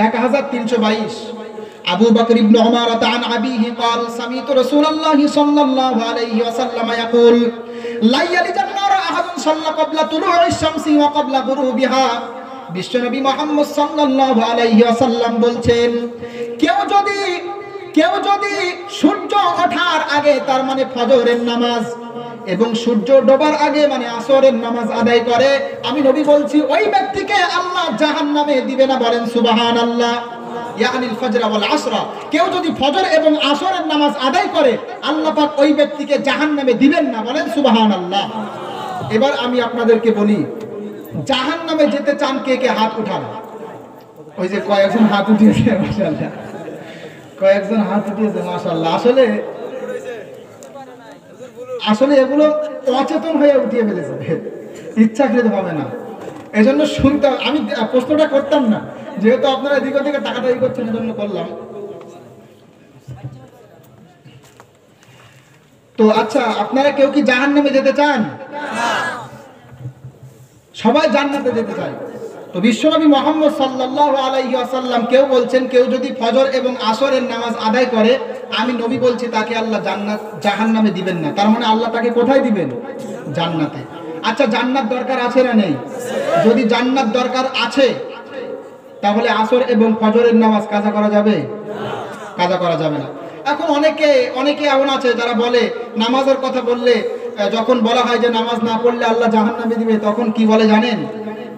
1322। আবু বকর ইবনে উমর আন আবিহি قال سمعت رسول الله صلى الله عليه وسلم يقول لا يلج النار احد صلى قبل طلوع الشمس وقبل غروبها। বিশ্বনবী মুহাম্মদ সাল্লাল্লাহু আলাইহি ওয়াসাল্লাম বলছেন, কেউ যদি সূর্য ওঠার আগে, তার মানে ফজরের নামাজ, এবং সূর্য ডোবার আগে মানে আসরের নামাজ আদায় করে, আমি নবী বলছি ওই ব্যক্তিকে আল্লাহ জাহান্নামে দিবে না। বলেন সুবহানাল্লাহ। ইয়ানিল ফজর ওয়াল আসর, কেউ যদি ফজর এবং আসরের নামাজ আদায় করে, আল্লাহ পাক ওই ব্যক্তিকে জাহান্নামে দিবেন না। বলেন সুবহানাল্লাহ। এবার আমি আপনাদেরকে বলি, জাহান্নামে যেতে চান কে কে? হাত উঠান। ওই যে কয়েকজন হাত উঠিয়েছে, মাশাআল্লাহ, কয়েকজন হাত উঠিয়েছে, মাশাআল্লাহ। আসলে এগুলো অচেতন হয়ে উঠিয়ে ফেলেছে, ইচ্ছাকৃত হবে না। এজন্য শুনতে, আমি প্রশ্নটা করতাম না, যেহেতু আপনারা এদিক ওদিকে টাকাটাই করছেন, এজন্য করলাম। তো আচ্ছা, আপনারা কেউ কি জাহান্নামে যেতে চান? সবাই জান্নাতে যেতে চায়। তো বিশ্বনবী মুহাম্মদ সাল্লাল্লাহু আলাইহি ওয়াসাল্লাম কেউ বলছেন, কেউ যদি ফজর এবং আসরের নামাজ আদায় করে, আমি নবী বলছি তাকে আল্লাহ জাহান্নামে দিবেন না। তার মানে আল্লাহ তাকে কোথায় দিবেন? জান্নাতে। আচ্ছা, জান্নাত দরকার আছে না নেই? যদি জান্নাত দরকার আছে, তাহলে আসর এবং ফজরের নামাজ কাজা করা যাবে? কাজা করা যাবে না। এখন অনেকে এমন আছে যারা বলে নামাজের কথা বললে, যখন বলা হয় যে নামাজ না পড়লে আল্লাহ জাহান্নামে দিবে, তখন কি বলে জানেন?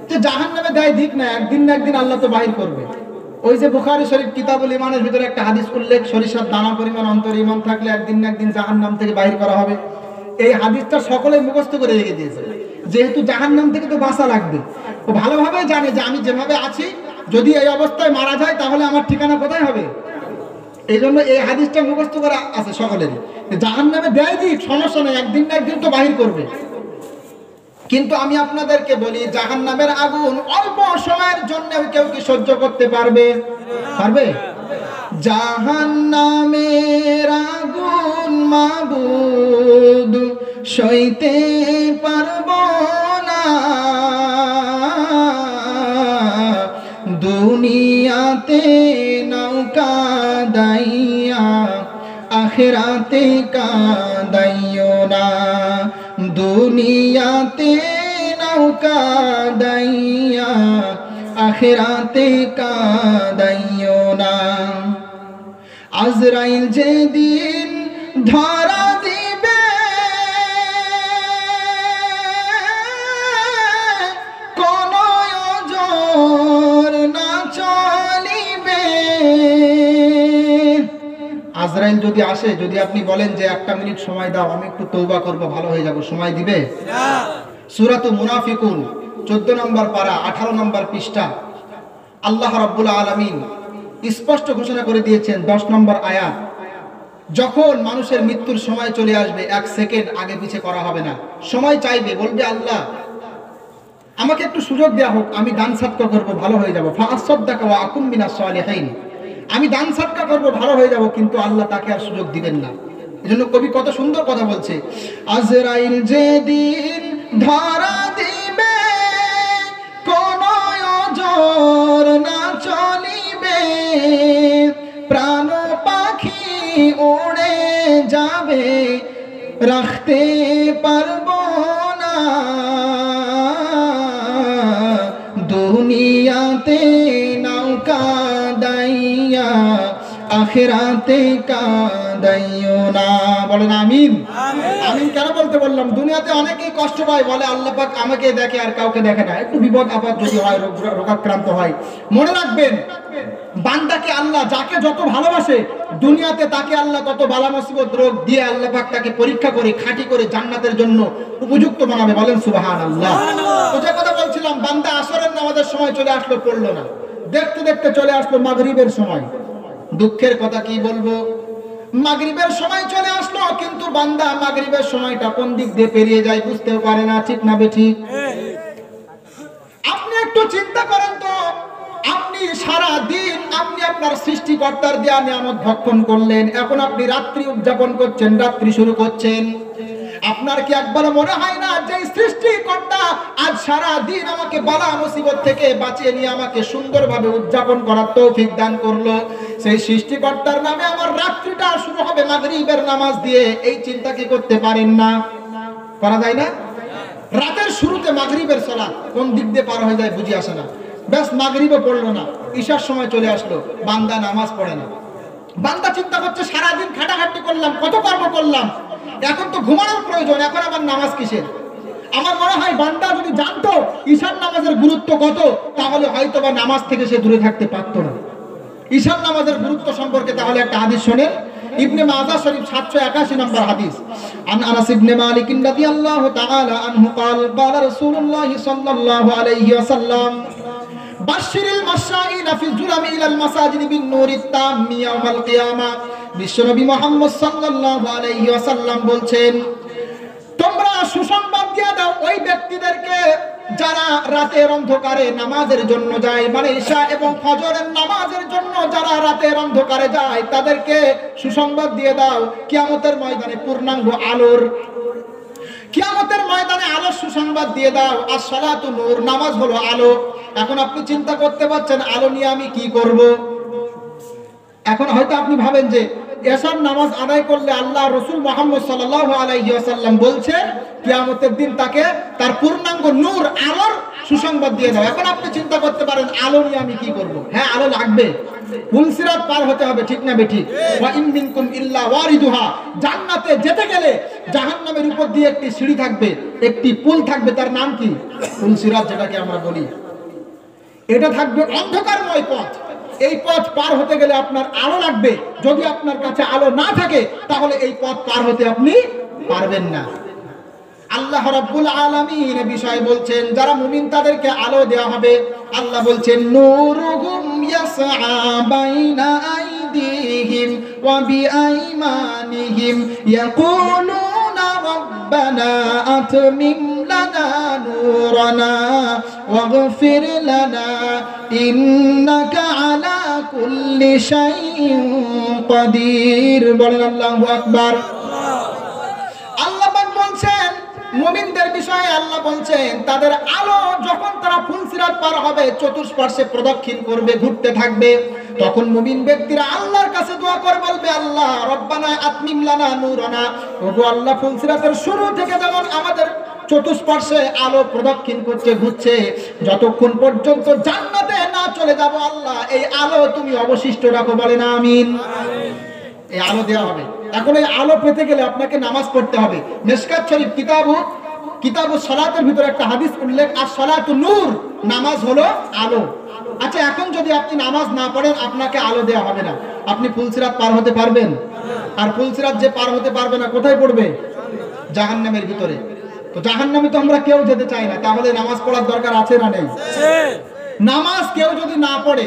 যে জাহান্নামে দেয় দিক না, একদিন না একদিন আল্লাহ তো বাহির করবে। ওই যে বুখারী শরীফ কিতাবুল ইমানের ভিতরে একটা হাদিস উল্লেখ, সরিষার দানা পরিমাণ অন্তর ইমান থাকলে একদিন না একদিন জাহান্নাম থেকে বাহির করা হবে। এই হাদিসটা সকলে মুখস্থ করে রেখে দিয়েছে, যেহেতু জাহান্নাম থেকে তো বাঁচা লাগবে। ও ভালোভাবে জানে যে আমি যেভাবে আছি, যদি এই অবস্থায় মারা যায় তাহলে আমার ঠিকানা কোথায় হবে। এই জন্য এই হাদিসটা মুখস্থ করা আছে সকলেরই। জাহান্নামে দেয় দিক, সমস্যা নেই, একদিন না একদিন তো বাহির করবে। কিন্তু আমি আপনাদেরকে বলি, জাহান্নামের আগুন অল্প সময়ের জন্য কেউ কি সহ্য করতে পারবে? জাহান্নামের আগুন মাবুদ সইতে পারবো না, দুনিয়াতে নৌকা দাইয়া আখিরাতে কাঁদাইও না, দুনিয়াতে নৌকা দাইয়া আখিরাতে কাঁদাইও না। আজরাইল যেদিন ধরা দিবে, কোন ওজর না চলিবে। আজরাইল যদি আসে, যদি আপনি বলেন যে 1 মিনিট সময় দাও, আমি একটু তওবা করব, ভালো হয়ে যাব, সময় দিবে? সূরাতুল মুনাফিকুন 14 নম্বর পারা 18 নম্বর পৃষ্ঠা আল্লাহ রাব্বুল আলামিন স্পষ্ট ঘোষণা করে দিয়েছেন 10 নম্বর আয়াত, যখন মানুষের মৃত্যুর সময় চলে আসবে 1 সেকেন্ড আগে পিছে করা হবে না। সময় চাইবে, বলবে আল্লাহ আমাকে একটু সুযোগ দেয়া হোক, আমি দান সাদকা করব, ভালো হয়ে যাব। ফাআসাদদাকা ওয়া আকুম মিনাস সালিহিন, আমি দান সাদকা করব, ভালো হয়ে যাব, কিন্তু আল্লাহ তাকে আর সুযোগ দিবেন না। এজন্য কবি কত সুন্দর কথা বলছে, আজরাইল যেদিন ধরা দিবে, কোন ওজর না চলিবে, প্রাণ পাখি উড়ে যাবে, রাখতে পারবো না, দুনিয়াতে নৌকা দাইয়া আখিরাতে কাঁদাইও না। বলেন আমিন। আমিন কেন বলতে বললাম? দুনিয়াতে অনেকেই কষ্ট পায়, বলে আল্লাহ পাক আমাকে দেখে আর কাউকে দেখে না। একটু বিপদ আপদ যদি হয়, রোগাক্রান্ত হয়, মনে রাখবেন বান্দাকে আল্লাহ যাকে যত ভালোবাসে, দুনিয়াতে তাকে আল্লাহ তত বালা মুসিবত রোগ দিয়ে আল্লাহ পাক তাকে পরীক্ষা করে খাঁটি করে জান্নাতের জন্য উপযুক্ত বানাবে। বলেন সুবহানাল্লাহ। তো যে কথা বলছিলাম, বান্দা আসরের নামাজের সময় চলে আসলো, পড়লো না, দেখতে দেখতে চলে আসলো মাগরিবের সময়। দুঃখের কথা কি বলবো, মাগরিবের সময় চলে আসলো, কিন্তু বান্দা মাগরিবের সময়টা কোন দিক দিয়ে পেরিয়ে যায় বুঝতেও পারে না। ঠিক না বেঠিক? আপনি একটু চিন্তা করেন তো, আপনি সারা দিন আপনি আপনার সৃষ্টিকর্তার দেয়া নিয়ামত ভক্ষণ করলেন, এখন আপনি রাত্রি উদযাপন করছেন, রাত্রি শুরু করছেন। আপনার কি একবার মনে হয় না যে সৃষ্টিকর্তা আজ সারা দিন আমাকে বালা মুসিবত থেকে বাঁচিয়ে নিয়ে আমাকে সুন্দরভাবে উদযাপন করার তৌফিক দান করলো, সেই সৃষ্টিকর্তার নামে আমার রাত্রিটা শুরু হবে মাগরিবের নামাজ দিয়ে? এই চিন্তা কি করতে পারেন না? করা যায় না? রাতের শুরুতে মাগরিবের সালাত কোন দিক দিয়ে পার হয়ে যায় বুঝি আসে না। ব্যাস মাগরিবও পড়লো না, ঈশার সময় চলে আসলো, বান্দা নামাজ পড়ে না। বান্দা চিন্তা করছে সারাদিন খাটাখাটি করলাম, কত কর্ম করলাম, এখন তো ঘুমানোর প্রয়োজন, এখন আমার নামাজ কিসের? আমার মনে হয় বান্দা যদি জানতো ঈশার নামাজের গুরুত্ব কত, তাহলে হয়তো বা নামাজ থেকে সে দূরে থাকতে পারতো না। ঈশার নামাজের গুরুত্ব সম্পর্কে তাহলে একটা হাদিস শোনেন, ইবনে মাজাহ শরীফ 781 নম্বর হাদিস। আন আনাস ইবনে মালিক রাদিয়াল্লাহু তাআলা আনহু قال قال رسول الله صلى الله عليه وسلم বাশশিরিল মাশাইনা ফি যুলামি ইলাল মাসাজিদ বিন নূরিত তাম ইয়াউমাল কিয়ামা। বিশ্বনবী মুহাম্মদ সাল্লাল্লাহু আলাইহি ওয়াসাল্লাম বলছেন, তোমরা সুসংবাদ দিয়ে দাও ওই ব্যক্তিদেরকে যারা রাতের অন্ধকারে নামাজের জন্য যায়, মানে ঈশা এবং ফজরের নামাজের জন্য যারা রাতের অন্ধকারে যায়, তাদেরকে সুসংবাদ দিয়ে দাও কিয়ামতের ময়দানে পূর্ণাঙ্গ আলোর, কিয়ামতের ময়দানে আলোর সুসংবাদ দিয়ে দাও। as-সালাতু নূর, নামাজ হলো আলো। এখন আপনি চিন্তা করতে পারছেন আলো নিয়ে আমি কি করব? এখন হয়তো আপনি ভাবেন যে এশার নামাজ আদায় করলে আল্লাহ রাসূল মুহাম্মদ সাল্লাল্লাহু আলাইহি ওয়াসাল্লাম বলছে কিয়ামতের দিন তাকে তার পূর্ণাঙ্গ নূর আলোর সুসংবাদ দিয়ে দাও। এখন আপনি চিন্তা করতে পারেন আলো নিয়ে আমি কি করব? হ্যাঁ, আলো লাগবে, পুলসিরাত পার হতে হবে, ঠিক না বেঠিক? ওয়া ইন মিনকুম ইল্লা ওয়ারিদুহা, জান্নাতে যেতে গেলে জাহান্নামের উপর দিয়ে একটি সিঁড়ি থাকবে, একটি পুল থাকবে, তার নাম কি? পুলসিরাত, যেটাকে আমরা বলি। এটা থাকবে অন্ধকারময় পথ। এই পথ পার হতে গেলে আপনার আলো লাগবে। যদি আপনার কাছে আলো না থাকে তাহলে এই পথ পার হতে আপনি পারবেন না। আল্লাহ রাব্বুল আলামিন এই বিষয় বলছেন, যারা মুমিন তাদেরকে আলো দেওয়া হবে। আল্লাহ বলছেন, নূরুহুম ইয়াসআ বাইনা আইদিহিম ওয়া বিআইমানিহিম ইয়াকুলুনা রাব্বানা আতমিম লানা নূরানা ওয়াগফির লানা ইন্নাকা আলা কুল্লি শাইইন কাদির। বলেন আল্লাহু আকবার। আল্লাহ পাক বলছেন মুমিনদের বিষয়ে, আল্লাহ বলছেন তাদের আলো যখন তারা ফুলসিরাত পার হবে, চতুষ্পার্শ্বে প্রদক্ষিণ করবে, ঘুরতে থাকবে, তখন মুমিন ব্যক্তিরা আল্লাহর কাছে দোয়া করে বলবে, আল্লাহ রব্বানা আতমিম লানা নূরানা, ওগো আল্লাহ, ফুলসিরাতের শুরু থেকে যেমন আমাদের চতুষ্পার্শ্বে আলো প্রদক্ষিণ করছে, ঘুরছে, যতক্ষণ পর্যন্ত জান্নাতে না চলে যাব আল্লাহ, এই আলো তুমি অবশিষ্ট রাখো। বলেন আমিন। এই আলো দেওয়া হবে। এখন এই আলো পেতে গেলে আপনাকে নামাজ পড়তে হবে। মিশকাত শরীফ কিতাবুস সালাতের ভিতরে একটা হাদিস উল্লেখ, as-সালাতু নূর, নামাজ হলো আলো। আচ্ছা, এখন যদি আপনি নামাজ না পড়েন আপনাকে আলো দেওয়া হবে না। আপনি ফুলসিরাত পার হতে পারবেন? আর ফুলসিরাত যে পার হতে পারবে না কোথায় পড়বে? জাহান্নামের ভিতরে। তো জাহান্নামে তো আমরা কেউ যেতে চাই না, তাহলে নামাজ পড়ার দরকার আছে না নেই? নামাজ কেউ যদি না পড়ে,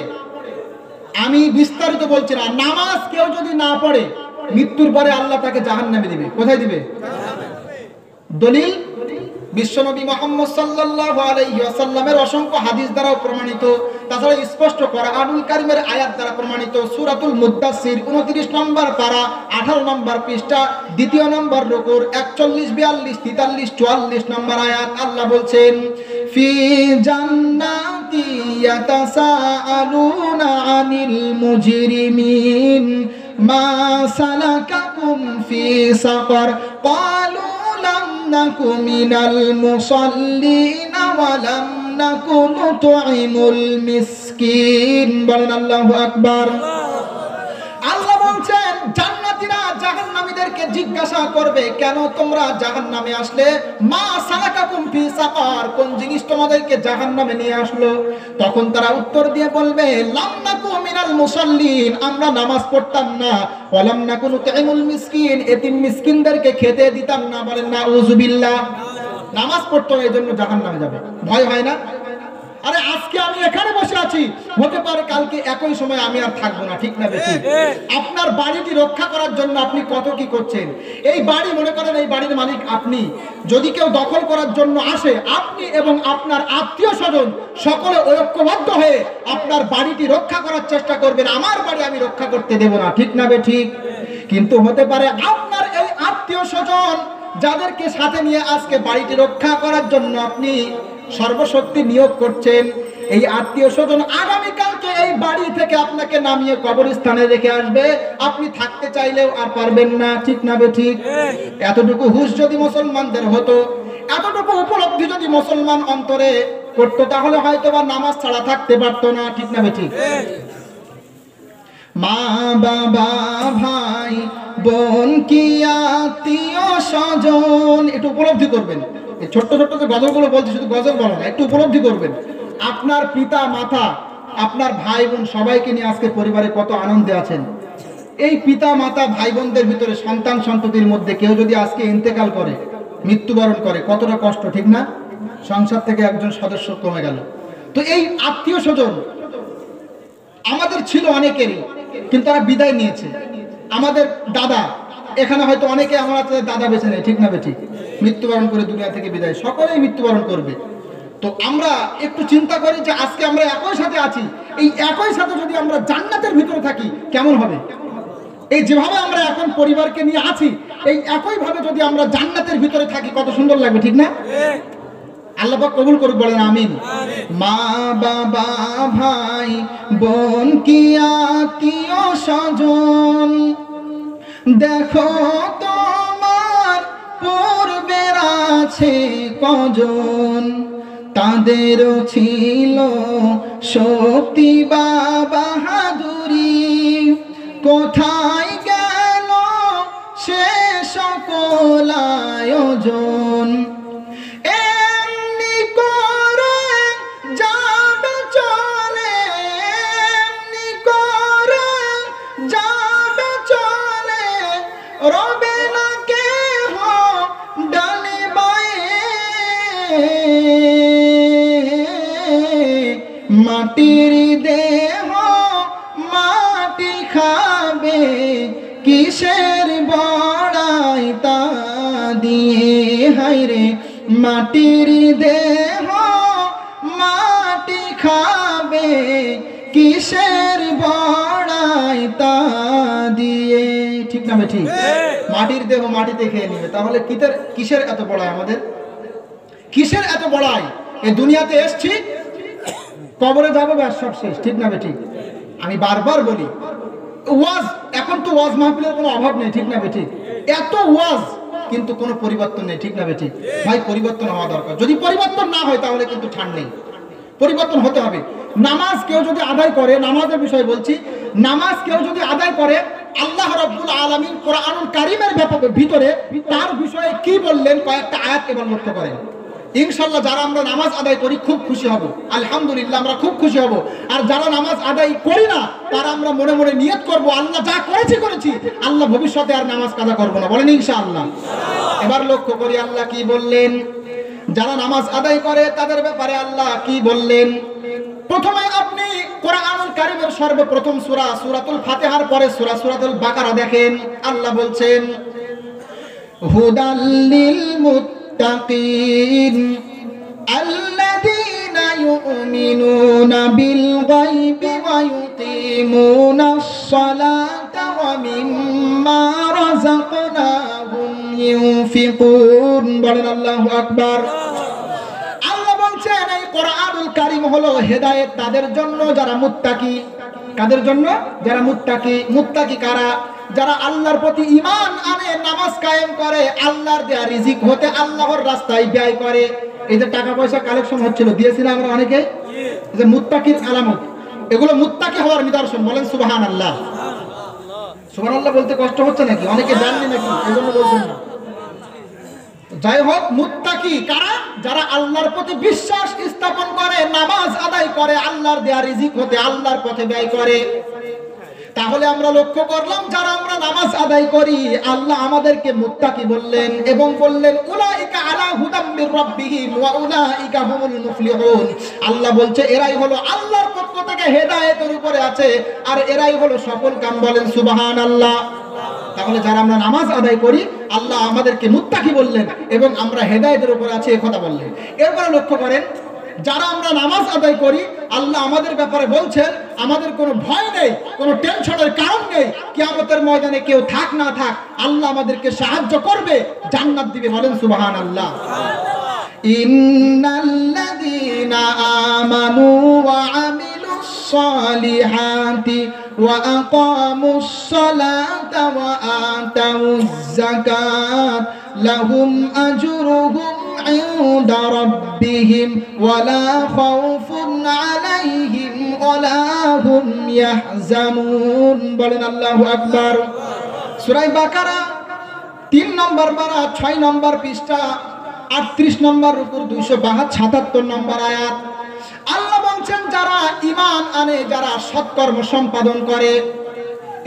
আমি বিস্তারিত বলছি না, নামাজ কেউ যদি না পড়ে মৃত্যুর পরে আল্লাহ তাকে জাহান্নামে দিবে। কোথায় দিবে? দলিল বিশ্বনবী মুহাম্মদ সাল্লাল্লাহু আলাইহি ওয়াসাল্লামের অসংখ্য হাদিস দ্বারা প্রমাণিত, তাছাড়া স্পষ্ট কোরআনুল কারীমের আয়াত দ্বারা প্রমাণিত। সূরাতুল মুদ্দাসসির 29 নম্বর পারা 18 নম্বর পৃষ্ঠা 2 নম্বর রুকুর 41, 42, 43, 44 নম্বর আয়াত আল্লাহ বলছেন, ফি জান্নাতি ইয়াতাসাআলুনা আনিল মুজরিমিন মা সালাকাকুম ফি সাকার ক্বালু লাম নাকু মিনাল মুসাল্লিনা ওয়া লাম নাকু নুতঈমুল মিসকিন। বলেন আল্লাহু আকবার। আল্লাহ বলছেন জান্নাতীরা জাহান্নামীদেরকে জিজ্ঞাসা করবে, কেন তোমরা জাহান্নামে আসলে? মা সালাকাকুম ফি সাকার, কোন জিনিস তোমাদেরকে জাহান্নামে নিয়ে আসলো? তখন তারা উত্তর দিয়ে বলবে, লাম নাকু মিনাল মুসাল্লিন, আমরা নামাজ পড়তাম না, ওয়া লাম নাকু নুতঈমুল মিসকিন, এতিম মিসকিনদেরকে খেতে দিতাম না। বলেন নাউযুবিল্লাহ। নামাজ পড়তো এই জন্য জাহান্নামে যাবে। ভয় হয় না? আরে আজকে আমি এখানে বসে আছি, হতে পারে কালকে একই সময় আমি আর থাকবো না, ঠিক না বেঠিক? আপনার বাড়িটি রক্ষা করার জন্য আপনি কত কি করছেন। এই বাড়ি, মনে করেন এই বাড়ির মালিক আপনি, যদি কেউ দখল করার জন্য আসে, আপনি এবং আপনার আত্মীয় স্বজন সকলে ঐক্যবদ্ধ হয়ে আপনার বাড়িটি রক্ষা করার চেষ্টা করবেন। আমার বাড়ি আমি রক্ষা করতে দেব না, ঠিক না বেঠিক? কিন্তু হতে পারে আপনার এই আত্মীয় স্বজন যাদেরকে সাথে নিয়ে আজকে বাড়িটি রক্ষা করার জন্য আপনি সর্বশক্তি নিয়োগ করছেন, এই আত্মীয় স্বজন আগামীকালকে এই বাড়ি থেকে আপনাকে নামিয়ে কবরস্থানে রেখে আসবে, আপনি থাকতে চাইলেও আর পারবেন না, ঠিক না বেঠিক? এতটুকু হুঁশ যদি মুসলমানদের হতো, এতটুকু উপলব্ধি যদি মুসলমান অন্তরে করতো, তাহলে হয়তো বা নামাজ ছাড়া থাকতে পারতো না, ঠিক না বেঠিক? মা বাবা ভাই বোন কি আত্মীয় স্বজন, একটু উপলব্ধি করবেন। এই ছোট্ট ছোট্ট যে গজলগুলো বলছি, শুধু গজল বলো না, একটু উপলব্ধি করবেন। আপনার পিতা মাতা, আপনার ভাই বোন সবাইকে নিয়ে আজকে পরিবারে কত আনন্দে আছেন। এই পিতা মাতা ভাই বোনদের ভিতরে সন্তান সন্ততির মধ্যে কেউ যদি আজকে ইন্তেকাল করে, মৃত্যুবরণ করে, কতটা কষ্ট, ঠিক না? সংসার থেকে একজন সদস্য কমে গেল। তো এই আত্মীয় স্বজন আমাদের ছিল অনেকেরই, কিন্তু তারা বিদায় নিয়েছে। আমাদের দাদা, এখানে হয়তো অনেকে আমরা দাদা বেছে নেই, ঠিক না বেঠিক? মৃত্যুবরণ করে দুনিয়া থেকে বিদায়, সকলেই মৃত্যুবরণ করবে। তো আমরা একটু চিন্তা করি যে আজকে আমরা একই সাথে আছি, এই একই সাথে যদি আমরা জান্নাতের ভিতরে থাকি কেমন হবে? এই যেভাবে আমরা এখন পরিবারকে নিয়ে আছি, এই একই ভাবে যদি আমরা জান্নাতের ভিতরে থাকি কত সুন্দর লাগবে, ঠিক না? আল্লাহ পাক কবুল করুক, বলেন আমিন। মা বাবা ভাই বোন কি আত্মীয় স্বজন, দেখো তোমার পূর্বের আছে কজন, তাদেরও ছিল শক্তি বা বাহাদুরি, কোথায় গেল সে সকল আয়োজন? এমনি করে যাবে চলে, এমনি করে যাবে চলে, রবে না কেহ ডানে বায়ে। মাটির দেহ মাটি খাবে, কিসের বড়াই তা দিয়ে। হায়রে মাটির দেহ মাটি খাবে, কিসের বড়াই তা দিয়ে। ঠিক না ঠিক? মাটির দেহ মাটিতে খেয়ে নেবে, তাহলে কিসের এত বড়াই? আমাদের কিসের এত বড়াই? এই দুনিয়াতে এসছি, কবরে যাবো, ব্যাস সব শেষ। ঠিক না ঠিক? আমি বারবার বলি, ওয়াজ, এখন তো ওয়াজ মাহফিলের কোনো অভাব নেই। ঠিক না ঠিক? এত ওয়াজ কিন্তু কোনো পরিবর্তন নেই। ঠিক না ঠিক? ভাই পরিবর্তন হওয়া দরকার। যদি পরিবর্তন না হয় তাহলে কিন্তু ছাড় নেই, পরিবর্তন হতে হবে। নামাজ কেউ যদি আদায় করে, নামাজের বিষয় বলছি, নামাজ কেউ যদি আদায় করে, আল্লাহ রাব্বুল আলামিন কোরআনুল কারীমের ভিতরে তার বিষয়ে কি বললেন কয়েকটা আয়াত এবার লক্ষ্য করেন। ইনশাআল্লাহ যারা আমরা নামাজ আদায় করি খুব খুশি হব, আলহামদুলিল্লাহ আমরা খুব খুশি হব। আর যারা নামাজ আদায় করি না, তারা আমরা মনে মনে নিয়ত করব, আল্লাহ যা করেছি, আল্লাহ ভবিষ্যতে আর নামাজ কাজা করব না। বলেন ইনশাআল্লাহ। এবার লক্ষ্য করি আল্লাহ কি বললেন, যারা নামাজ আদায় করে তাদের ব্যাপারে আল্লাহ কি বললেন। প্রথমে আপনি কোরআনুল কারীমের সর্বপ্রথম সূরা সূরাতুল ফাতিহার পরে সূরাতুল বাকারা দেখেন। আল্লাহ বলছেন, হুদাল লিল মুত্তাকিন আল্লাযীনা ইউমিনুনা বিল গায়বি ওয়া ইউকিমুনাস সালাতা ওয়া মিম্মা রাযাকনাহুম ইউনফিকুন। বলেন আল্লাহু আকবার। আল্লাহ বলছেন এই কোরআনুল কারীম হলো হেদায়েত তাদের জন্য যারা মুত্তাকি। কাদের জন্য? যারা মুত্তাকি। মুত্তাকি কারা? যারা আল্লাহর প্রতি ঈমান আনে, নামাজ কায়েম করে, আল্লাহর দেয়া রিজিক হতে আল্লাহর রাস্তায় ব্যয় করে। এই যে টাকা পয়সা কালেকশন হচ্ছিল, দিয়েছিলাম আমরা অনেকে, যে মুত্তাকির আলামত, এগুলো মুত্তাকি হওয়ার নিদর্শন। বলেন সুবহানাল্লাহ। সুবহানাল্লাহ বলতে কষ্ট হচ্ছে নাকি? অনেকে জানেন নাকি, এজন্য বলছেন না। যাই হোক, মুত্তাকি কারা? যারা আল্লাহর প্রতি বিশ্বাস স্থাপন করে, নামাজ আদায় করে, আল্লাহর দেয়া রিজিক হতে আল্লাহর পথে ব্যয় করে। তাহলে আমরা লক্ষ্য করলাম, যারা আমরা নামাজ আদায় করি, আল্লাহ আমাদেরকে মুত্তাকি বললেন এবং বললেন উলাইকা আলা হুদাম মির রাব্বিহিম ওয়া উলাইকা হুমুল মুফলিহুন। আল্লাহ বলছে এরাই হলো আল্লাহর পক্ষ থেকে হেদায়েতের উপরে আছে, আর এরাই হলো সফল কাম। বলেন সুবহানাল্লাহ। তাহলে যারা আমরা নামাজ আদায় করি, আল্লাহ আমাদেরকে মুত্তাকি বললেন এবং আমরা হেদায়েতের উপরে আছি, এই কথা বললেন। এরপরে লক্ষ্য করেন, যারা আমরা নামাজ আদায় করি, আল্লাহ আমাদের ব্যাপারে বলছেন আমাদের কোনো ভয় নেই, কোনো টেনশনের কারণ নেই। কিয়ামতের ময়দানে কেউ থাক না থাক, আল্লাহ আমাদেরকে সাহায্য করবে, জান্নাত দিবে। বলেন সুবহানাল্লাহ। ইন্নাল্লাযীনা আমানু ওয়া আমিলুস সালিহাতি ওয়া আকামুস সালাতা ওয়া আতাউজ যাকাত লাহুম আজরুহুম ইনদা রাব্বিহিম ওয়ালা খাউফুন আলাইহিম ওয়ালা হুম ইয়াহজানুন। বলেন আল্লাহু আকবার। সূরা বাকারা 3 নম্বর পারা 6 নম্বর পৃষ্ঠা 38 নম্বর রুকুর 277 নম্বর আয়াত। আল্লাহ বলছেন যারা ঈমান আনে, যারা সৎকর্ম সম্পাদন করে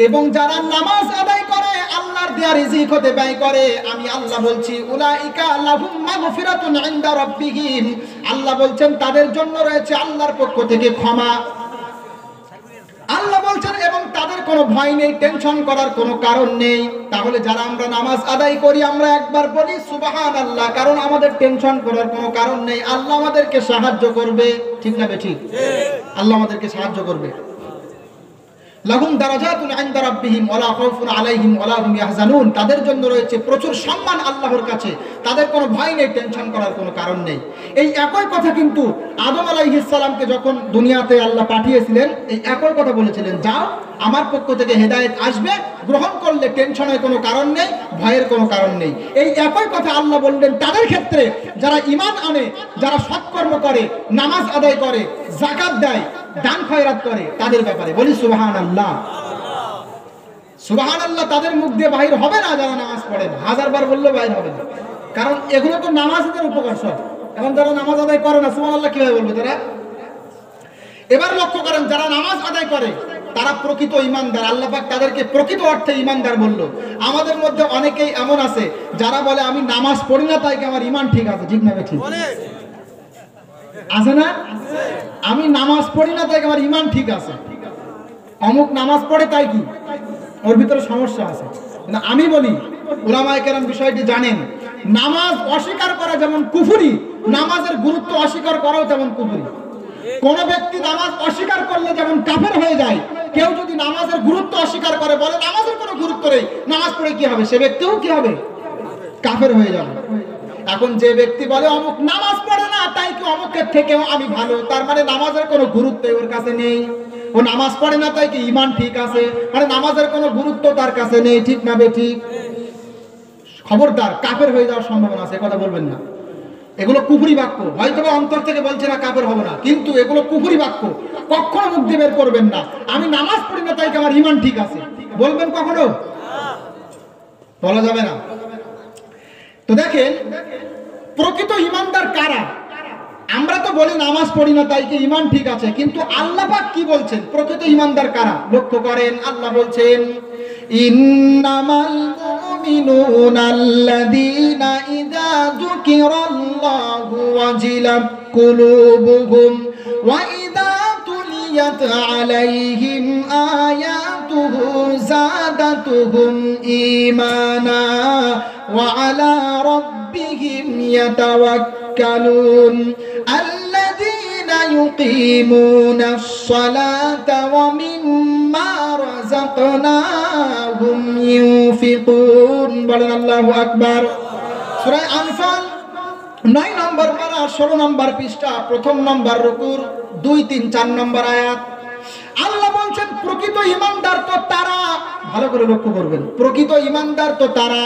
এবং যারা নামাজ আদায় করে, আল্লাহর দেয়া রিজিক হতে ব্যয় করে, আমি আল্লাহ বলছি উলাইকা লাহুম মাগফিরাতুন ইনদা রাব্বিহিম। আল্লাহ বলছেন তাদের জন্য রয়েছে আল্লাহর পক্ষ থেকে ক্ষমা। আল্লাহ বলছেন এবং তাদের কোনো ভয় নেই, টেনশন করার কোনো কারণ নেই। তাহলে যারা আমরা নামাজ আদায় করি, আমরা একবার বলি সুবহানাল্লাহ, কারণ আমাদের টেনশন করার কোনো কারণ নেই। আল্লাহ আমাদেরকে সাহায্য করবে। ঠিক না ঠিক? আল্লাহ আমাদেরকে সাহায্য করবে। লাহুম দারাজাতুন ইনদা রাব্বিহিম ওয়ালা খাউফুন আলাইহিম ওয়ালা হুম ইয়াহজানুন, তাদের জন্য রয়েছে প্রচুর সম্মান আল্লাহর কাছে, তাদের কোনো ভয় নেই, টেনশন করার কোনো কারণ নেই। এই একই কথা কিন্তু আদম আলাইহিস সালামকে যখন দুনিয়াতে আল্লাহ পাঠিয়েছিলেন, এই একই কথা বলেছিলেন, যাও আমার পক্ষ থেকে হেদায়েত আসবে, গ্রহণ করলে টেনশনের কোনো কারণ নেই, ভয়ের কোনো কারণ নেই। এই একই কথা আল্লাহ বললেন তাদের ক্ষেত্রে যারা ঈমান আনে, যারা সৎকর্ম করে, নামাজ আদায় করে, যাকাত দেয়, দান খয়রাত করে, তাদের ব্যাপারে। বলি সুবহানাল্লাহ। সুবহানাল্লাহ তাদের মুখ দিয়ে বাহির হবে না যারা নামাজ পড়ে না, হাজারবার বললেও বাহির হবে না, কারণ এগুলো তো নামাজের উপকার সব। এখন যারা নামাজ আদায় করে না, সুবহানাল্লাহ কিভাবে বলবে তারা? এবার লক্ষ্য করেন, যারা নামাজ আদায় করে তারা প্রকৃত ঈমানদার। আল্লাহ পাক তাদেরকে প্রকৃত অর্থে ঈমানদার বলল। আমাদের মধ্যে অনেকেই এমন আছে যারা বলে আমি নামাজ পড়ি না তাই কি আমার ঈমান ঠিক আছে। ঠিক না ঠিক আছে না? আমি নামাজ পড়ি না তাই আমার ঈমান ঠিক আছে, অমুক নামাজ পড়ে তাই কি ওর ভিতরে সমস্যা আছে। আমি বলি, উলামায়ে কেরাম বিষয়টি জানেন, নামাজ অস্বীকার করা যেমন কুফরি, নামাজের গুরুত্ব অস্বীকার করাও তেমন কুফরি। কোন ব্যক্তি নামাজ অস্বীকার করলে যেমন কাফের হয়ে যায়, কেউ যদি নামাজের গুরুত্ব অস্বীকার করে, বলে নামাজের কোনো গুরুত্ব নেই, নামাজ পড়ে কি হবে, সে ব্যক্তিও কি হবে, কাফের হয়ে যাবে। এখন যে ব্যক্তি বলে অমুক নামাজ পড়ে না তাই কি অমুকের থেকেও আমি ভালো, তার মানে নামাজের কোনো গুরুত্ব ওর কাছে নেই। ও নামাজ পড়ে না তাই কি ঈমান ঠিক আছে, মানে নামাজের কোনো গুরুত্ব তার কাছে নেই। ঠিক না বেঠিক? খবরদার, কাফের হয়ে যাওয়ার সম্ভাবনা আছে, কথা বলবেন না। এগুলো কুফরি বাক্য, হয়তো অন্তর থেকে বলছে না কাফের হবে না, কিন্তু এগুলো কুফরি বাক্য, কখনো মুখ দিয়ে বের করবেন না। আমি নামাজ পড়ি না তাই কি আমার ঈমান ঠিক আছে, বলবেন কখনো? বলা যাবে না। তো দেখেন, প্রকৃত ঈমানদার কারা? আমরা তো বলি নামাজ পড়ি না তাই কি ঈমান ঠিক আছে, কিন্তু আল্লাহ পাক কি বলছেন প্রকৃত ঈমানদার কারা? লক্ষ্য করেন, আল্লাহ বলছেন ইন্নামাল মুমিনুনা আল্লাযীনা ইযা যুকিরাল্লাহু ওয়াজিলাত কুলুবুহুম ওয়া ইযা তুলিয়াত আলাইহিম আয়াতুহু যাদাতুহুম ঈমানা ওয়া আলা রাব্বিহিম ইয়াতাওয়াক্কালুন الذين يقيمون الصلاة ومما رزقناهم ينفقون বলেন আল্লাহু আকবার। সূরা আনফাল 9 নম্বর পারা 16 নম্বর পৃষ্ঠা, প্রথম নম্বর রুকুর 2, 3, 4 নম্বর আয়াত। আল্লাহ বলছেন প্রকৃত ঈমানদার তো তারা, ভালো করে লক্ষ্য করবেন, প্রকৃত ঈমানদার তো তারা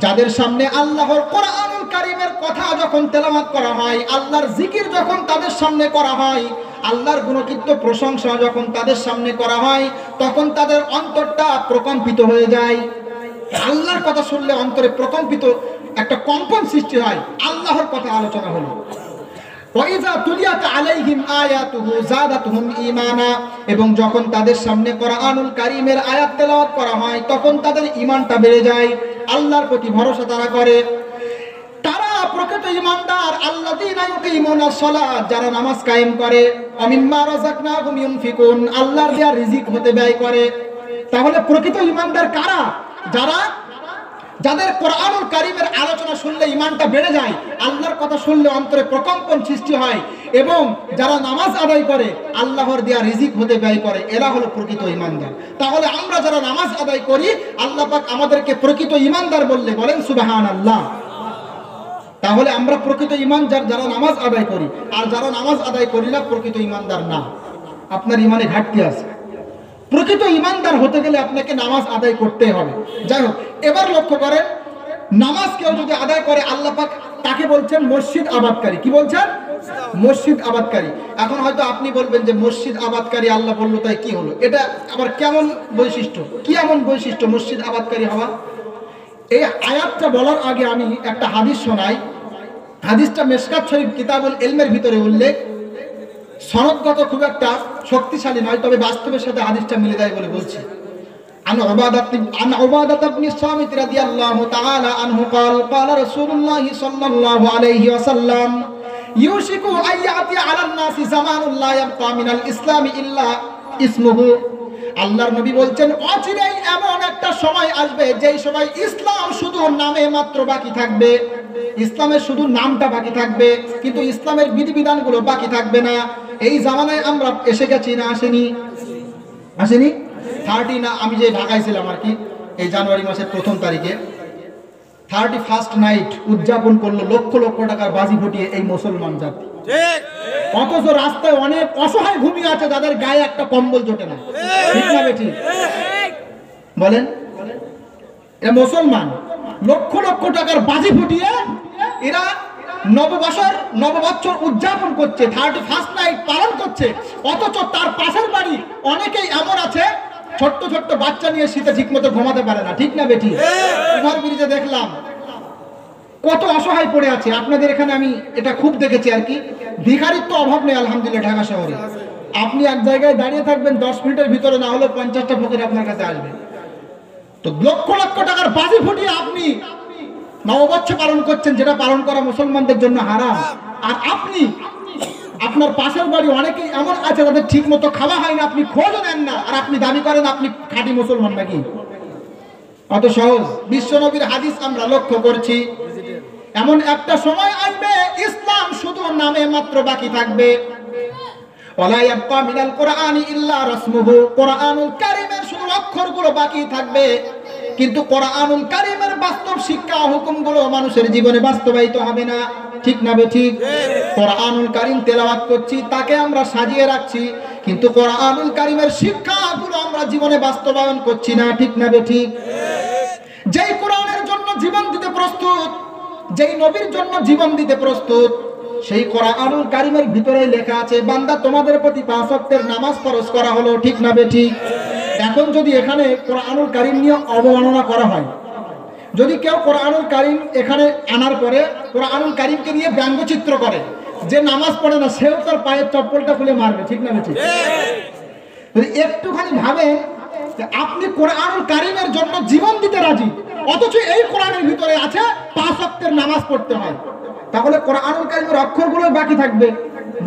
যাদের সামনে আল্লাহর কোরআনুল কারীমের কথা যখন তেলাওয়াত করা হয়, আল্লাহর জিকির যখন তাদের সামনে করা হয়, আল্লাহর গুণকীর্ত প্রশংসা যখন তাদের সামনে করা হয়, তখন তাদের অন্তরটা প্রকম্পিত হয়ে যায়। আল্লাহর কথা শুনলে অন্তরে প্রকম্পিত একটা কম্পন সৃষ্টি হয়। আল্লাহর কথা আলোচনা হলো, ওয়াইজা তুলিয়াত আলাইহিম আয়াতুহু যাদাতুহুম ঈমানা, এবং যখন তাদের সামনে কোরআনুল কারীমের আয়াত তেলাওয়াত করা হয় তখন তাদের ঈমানটা বেড়ে যায়, আল্লাহর প্রতি ভরসা তারা করে। তারা প্রকৃত ঈমানদার আল্লাযীনা ইউকিমুনাস সালাত, যারা নামাজ কায়েম করে, ওয়া মিম্মা রাযাকনাহুম ইউনফিকুন, আল্লাহর দেয়া রিজিক হতে ব্যয় করে। তাহলে প্রকৃত ঈমানদার কারা? যাদের কোরআনুল কারীমের আলোচনা শুনলে ঈমানটা বেড়ে যায়, আল্লাহর কথা শুনলে অন্তরে প্রকম্পন সৃষ্টি হয়, এবং যারা নামাজ আদায় করে আল্লাহর দেয়া রিজিক হতে ব্যয় করে, এরা হলো প্রকৃত ঈমানদার। তাহলে আমরা যারা নামাজ আদায় করি, আল্লাহ পাক আমাদেরকে প্রকৃত ঈমানদার বললে বলেন সুবহানাল্লাহ। তাহলে আমরা প্রকৃত ঈমানদার যারা নামাজ আদায় করি, আর যারা নামাজ আদায় করি না প্রকৃত ঈমানদার না। আপনার ঈমানে ঘাটতি আছে। প্রকৃত ঈমানদার হতে গেলে আপনাকে নামাজ আদায় করতে হবে। যাই হোক, এবার লক্ষ্য করেন, নামাজ কেউ যদি আদায় করে আল্লাহ পাক তাকে বলছেন মসজিদ আবাদকারী। কি বলছেন? মসজিদ আবাদকারী। এখন হয়তো আপনি বলবেন যে মসজিদ আবাদকারী আল্লাহ বললো তাই কি হলো, এটা আবার কেমন বৈশিষ্ট্য, কি এমন বৈশিষ্ট্য মসজিদ আবাদকারী হওয়া? এই আয়াতটা বলার আগে আমি একটা হাদিস শোনাই। হাদিসটা মিশকাত শরীফ কিতাবুল ইলমের ভিতরে উল্লেখ, সনদগত খুব একটা শক্তিশালী নয়, তবে বাস্তবের সাথে হাদিসটা মিলে যায় বলে বলছি। عن عبادة بن الصامت رضي الله تعالى عنه قال قال رسول الله صلى الله عليه وسلم يوشك أن يأتي على الناس زمان لا يبقى من الإسلام إلا اسمه। আল্লাহর নবী বলছেন অচিরেই এমন একটা সময় আসবে যেই সময় ইসলাম শুধু নামে মাত্র বাকি থাকবে, ইসলামের শুধু নামটা বাকি থাকবে, কিন্তু ইসলামের বিধিবিধানগুলো বাকি থাকবে না। এই জামানায় আমরা এসে গেছি না আসেনি? 30 না, আমি যে ঢাকায় ছিলাম আর কি, এই জানুয়ারি মাসের 1ম তারিখে 31st নাইট উদযাপন করলো লক্ষ লক্ষ টাকার বাজি ফুটিয়ে এই মুসলমান জাতি। অথচ রাস্তায় অনেক অসহায় ঘুমিয়ে আছে যাদের গায়ে একটা কম্বল জোটে না। ঠিক না বেঠিক? বলেন, এরা মুসলমান লক্ষ লক্ষ টাকার বাজি ফুটিয়ে এরা নববৎসর উদযাপন করছে, 31st নাইট পালন করছে। অথচ তার পাশের বাড়ি অনেকেই এমন আছে ছোট্ট ছোট্ট বাচ্চা নিয়ে শীতে ঠিক মতো ঘুমাতে পারে না। ঠিক না বেঠিক? ওভার ব্রিজে দেখলাম কত অসহায় পড়ে আছে। আপনাদের এখানে আমি এটা খুব দেখেছি আর কি। ভিখারির তো অভাব নেই আলহামদুলিল্লাহ ঢাকা শহরে। আপনি এক জায়গায় দাঁড়িয়ে থাকবেন, 10 মিনিটের ভিতরে না হলে 50টা ফকির আপনার কাছে আসবে। তো লক্ষ লক্ষ টাকার বাজি ফুটিয়ে আপনি নববর্ষ পালন করছেন, যেটা পালন করা মুসলমানদের জন্য হারাম। আর আপনি আপনার পাশের বাড়ি অনেকেই এমন আছে যাদের ঠিক মতো খাওয়া হয় না, আপনি খোঁজও নেন না, আর আপনি দাবি করেন আপনি খাঁটি মুসলমান নাকি? অত সহজ? বিশ্বনবীর হাদিস আমরা লক্ষ্য করছি, এমন একটা সময় আসবে ইসলাম শুধু নামে মাত্র বাকি থাকবে। ওয়ালা ইয়াবকা মিনাল কোরআনি ইল্লা রাসমুহু, কোরআনুল কারীমের শুধু অক্ষরগুলো বাকি থাকবে, কিন্তু কোরআনুল কারীমের বাস্তব শিক্ষা হুকুমগুলো মানুষের জীবনে বাস্তবায়িত হবে না। ঠিক না বেঠিক? কোরআনুল কারীম তেলাওয়াত করছি, তাকে আমরা সাজিয়ে রাখছি, কিন্তু কোরআনুল কারীমের শিক্ষাগুলো আমরা জীবনে বাস্তবায়ন করছি না। ঠিক না বেঠিক? যেই কোরআনের জন্য জীবন দিতে প্রস্তুত, যেই নবীর জন্য জীবন দিতে প্রস্তুত, সেই কোরআনুল কারীমের ভিতরে লেখা আছে বান্দা তোমাদের প্রতি 5 ওয়াক্তের নামাজ ফরজ করা হলো। ঠিক না বেঠিক? এখন যদি এখানে কোরআনুল কারীম নিয়ে অবমাননা করা হয়, যদি কেউ কোরআনুল কারীম এখানে আনার পরে কোরআনুল কারীমকে নিয়ে ব্যঙ্গচিত্র করে, যে নামাজ পড়ে না সেও তার পায়ের চপ্পলটা খুলে মারবে। ঠিক না বেঠিক? যদি একটুখানি ভাবেন আপনি কোরআনুল কারীমের জন্য জীবন দিতে রাজি, অথচ এই কোরআনের ভিতরে আছে 5 ওয়াক্তের নামাজ পড়তে হয়, তাহলে কোরআনুল কারীমের অক্ষরগুলো বাকি থাকবে,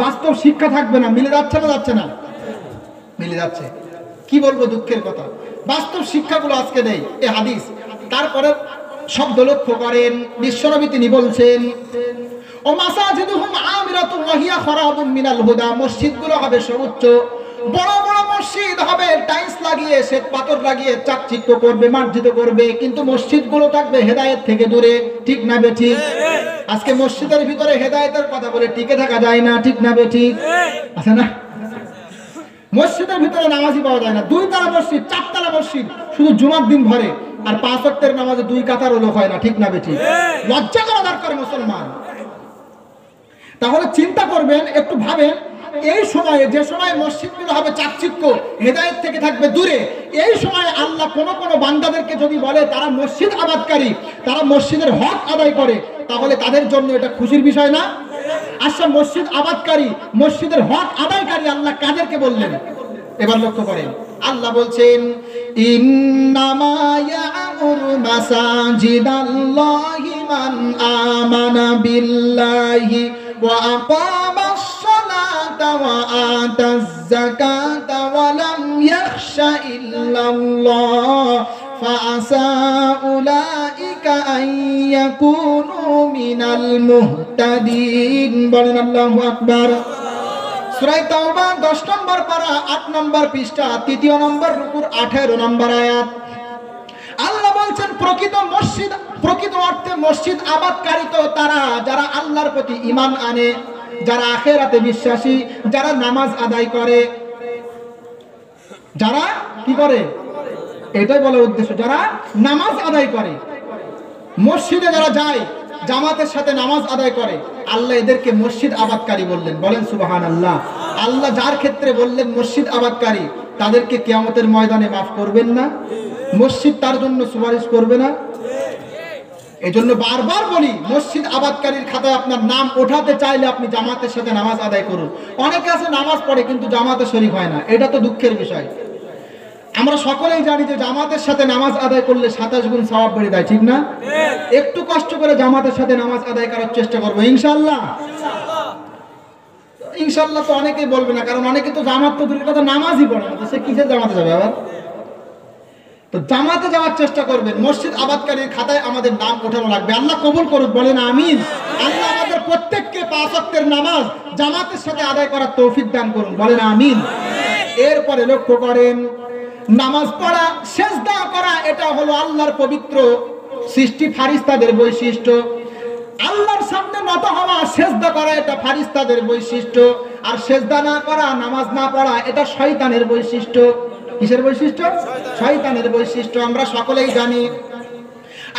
বাস্তব শিক্ষা থাকবে না। মিলে যাচ্ছে না? যাচ্ছে না? মিলে যাচ্ছে। কি বলবো, দুঃখের কথা, বাস্তব শিক্ষাগুলো আজকে নেই। এই হাদিস তারপরে শব্দ লক্ষ্য করেন, বিশ্বনবী তিনি বলছেন ও মাসাজিদুহুম আমিরাতুন ওয়া হিয়া খারাবুম মিনাল হুদা, মসজিদগুলো হবে সর্বোচ্চ, বড় বড় মসজিদ হবে, টাইলস লাগিয়ে শ্বেত পাথর লাগিয়ে চাকচিক্য করবে, মার্জিত করবে, কিন্তু মসজিদগুলো থাকবে হেদায়েত থেকে দূরে। ঠিক না বেঠিক? আজকে মসজিদের ভিতরে হেদায়েতের কথা বলে টিকে থাকা যায় না। ঠিক না বেঠিক? আছে না? মসজিদের ভিতরে নামাজি পাওয়া যায় না, 2 তলা মসজিদ, 4 তলা মসজিদ, শুধু জুমার দিন ভরে, আর 5 ওয়াক্তের নামাজে 2 কাতারও লোক হয় না। ঠিক না বেঠিক? লজ্জা করা দরকার মুসলমান। তাহলে চিন্তা করবেন, একটু ভাবেন, এই সময়ে যে সময় মসজিদগুলো হবে চাকচিক্য, হেদায়েত থেকে থাকবে দূরে, এই সময় আল্লাহ কোন কোন বান্দাদেরকে যদি বলে তারা মসজিদ আবাদকারী, তারা মসজিদের হক আদায় করে, তাহলে তাদের জন্য এটা খুশির বিষয় না? আচ্ছা, মসজিদ আবাদকারী, মসজিদের হক আদায়কারী আল্লাহ কাদেরকে বললেন? এবার লক্ষ্য করেন, আল্লাহ বলছেন ইন্নামা ইয়া'মুরু মাসাজিদাল্লাহি মান আমানা বিল্লাহি ওয়া আকামাস সালাতা ওয়া আতাজ যাকাতা ওয়া লাম ইয়াখশা ইল্লাল্লাহ ফাআসা উলাইকা আন ইয়াকুনু মিনাল মুহতাদিন। বলেন আল্লাহু আকবার। সূরা তাওবা 10 নম্বর পারা 8 নম্বর পৃষ্ঠা 3 নম্বর রুকুর 18 নম্বর আয়াত। আল্লাহ বলছেন প্রকৃত অর্থে মসজিদ আবাদকারী তো তারা যারা আল্লাহর প্রতি ঈমান আনে, যারা আখিরাতে বিশ্বাসী, যারা নামাজ আদায় করে, যারা কি করে, এটাই বলার উদ্দেশ্য, যারা নামাজ আদায় করে, মসজিদে যারা যায়, জামাতের সাথে নামাজ আদায় করে, আল্লাহ এদেরকে মসজিদ আবাদকারী বললেন। বলেন সুবহানাল্লাহ। আল্লাহ যার ক্ষেত্রে বললেন মসজিদ আবাদকারী, তাদেরকে কিয়ামতের ময়দানে মাফ করবেন না? মসজিদ তার জন্য সুপারিশ করবে না? এজন্য বারবার বলি, মসজিদ আবাদকারীর খাতায় আপনার নাম ওঠাতে চাইলে আপনি জামাতের সাথে নামাজ আদায় করুন। অনেকে আছে নামাজ পড়ে কিন্তু জামাতে শরীক হয় না, এটা তো দুঃখের বিষয়। আমরা সকলেই জানি যে জামাতের সাথে নামাজ আদায় করলে 27 গুণ সওয়াব বেড়ে যায়। ঠিক না? একটু কষ্ট করে জামাতের সাথে নামাজ আদায় করার চেষ্টা করবো ইনশাআল্লাহ। ইনশাআল্লাহ তো অনেকেই বলবে না, কারণ অনেকে তো জামাত তো দূরের কথা নামাজই পড়ে না, তো সে কিসের জামাতে যাবে আবার? তো জামাতে যাওয়ার চেষ্টা করবেন, মসজিদ আবাদকারীর খাতায় আমাদের নাম ওঠানো লাগবে। আল্লাহ কবুল করুক, বলেন আমিন। আল্লাহ আমাদের প্রত্যেককে 5 ওয়াক্তের নামাজ জামাতের সাথে আদায় করার তৌফিক দান করুন, বলেন আমিন। এরপরে লক্ষ্য করেন, নামাজ পড়া, সেজদা করা, এটা হলো আল্লাহর পবিত্র সৃষ্টি ফারিস্তাদের বৈশিষ্ট্য। আল্লাহর সামনে নত হওয়া, সেজদা করা, এটা ফারিস্তাদের বৈশিষ্ট্য। আর সেজদা না করা, নামাজ না পড়া, এটা শয়তানের বৈশিষ্ট্য। কিসের বৈশিষ্ট্য? শয়তানের বৈশিষ্ট্য। আমরা সকলেই জানি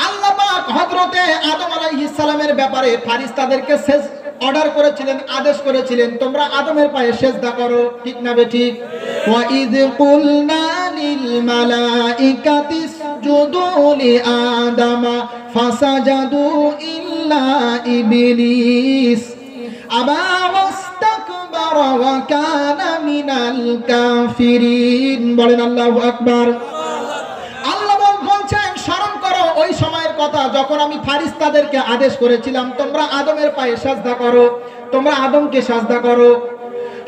আল্লাহ পাক হযরতে আদম আলাইহিস সালামের ব্যাপারে ফারিস্তাদেরকে অর্ডার করেছিলেন, আদেশ করেছিলেন, তোমরা আদমের পায়ে সেজদা করো, ঠিক না বেঠিক? ওয়া ইয কুলনা লিল মালাইকাতি ইসজুদু লি আদামা ফাসাজাদু ইল্লা ইবলিস আবা ওয়াস্তাকবারা ওয়া কানা মিনাল কাফিরিন। বলেন আল্লাহু আকবার। আল্লাহ বলছেন, স্মরণ করো ওই সময়ের কথা যখন আমি ফারিস্তাদেরকে আদেশ করেছিলাম তোমরা আদমের পায়ে সাজদা করো, তোমরা আদমকে সাজদা করো।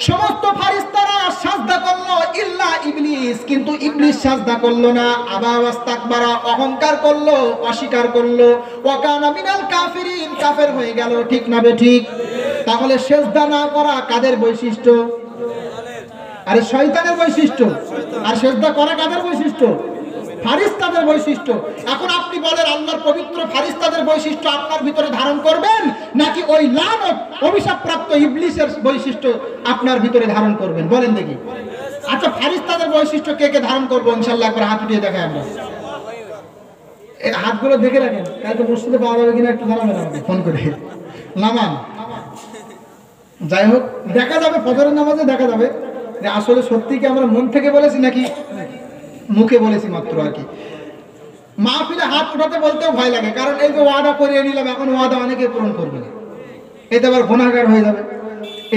সমস্ত ফারিস্তারা সাজদা করলো ইল্লা ইবলিস, কিন্তু ইবলিস সাজদা করলো না। আবা ওয়াস্তাকবারা, অহংকার করলো, অস্বীকার করলো। ওয়া কানা মিনাল কাফিরিন, কাফের হয়ে গেল, ঠিক না বেঠিক? তাহলে সেজদা না করা কাদের বৈশিষ্ট্য? আরে শয়তানের বৈশিষ্ট্য। আর সেজদা করা কাদের বৈশিষ্ট্য? ফারিস্তাদের বৈশিষ্ট্য। এখন আপনি বলেন, আল্লাহর পবিত্র ফারিস্তাদের বৈশিষ্ট্য আপনার ভিতরে ধারণ করবেন, নাকি ওই লানত অভিশাপপ্রাপ্ত ইবলিসের বৈশিষ্ট্য আপনার ভিতরে ধারণ করবেন? বলেন দেখি। আচ্ছা, ফারিস্তাদের বৈশিষ্ট্য কে কে ধারণ করবো ইনশাআল্লাহ? একবার হাত উঠিয়ে দেখায় আমরা, এই হাতগুলো দেখে রাখেন, তাই তো মসজিদে পাওয়া যাবে কিনা একটু জানাবেন আমাকে ফোন করে। নামান, যাই হোক, দেখা যাবে ফজরের নামাজে দেখা যাবে যে আসলে সত্যি কি আমরা মন থেকে বলেছি নাকি মুখে বলেছি মাত্র আর কি। মাহফিলে হাত উঠাতে বলতেও ভয় লাগে, কারণ এই যে ওয়াদা করিয়ে নিলাম, এখন ওয়াদা অনেকে পূরণ করবে না, এতে আবার গুনাহগার হয়ে যাবে।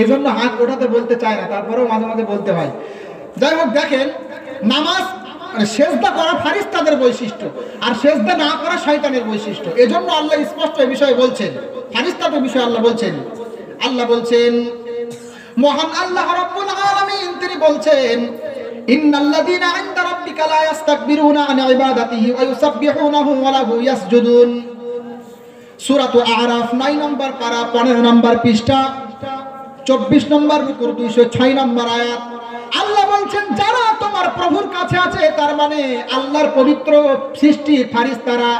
এই জন্য হাত ওঠাতে বলতে চায় না, তারপরেও মাঝে মাঝে বলতে হয়। যাই হোক, দেখেন, নামাজ সেজদা করা ফারিস্তাদের বৈশিষ্ট্য, আর সেজদা না করা শয়তানের বৈশিষ্ট্য। এজন্য আল্লাহ স্পষ্ট এই বিষয়ে বলছেন, ফারিস্তাদের বিষয়ে আল্লাহ বলছেন। আল্লাহ বলছেন, মহান আল্লাহ রাব্বুল আলামিন তিনি বলছেন, ইন্নাল্লাযীনা ইনদা রাব্বিকা লা ইস্তাকবিরুনা আন ইবাদাতিহি ওয়া ইউসাব্বিহুনাহু ওয়া লাহু ইয়াসজুদুন। সূরাতুল আরাফ 9 নম্বর পারা 15 নম্বর পৃষ্ঠা 24 নম্বর রুকুর 206 নম্বর আয়াত। আল্লাহ বলছেন, যারা তোমার প্রভুর কাছে আছে, তার মানে আল্লাহর পবিত্র সৃষ্টি ফারিস্তারা,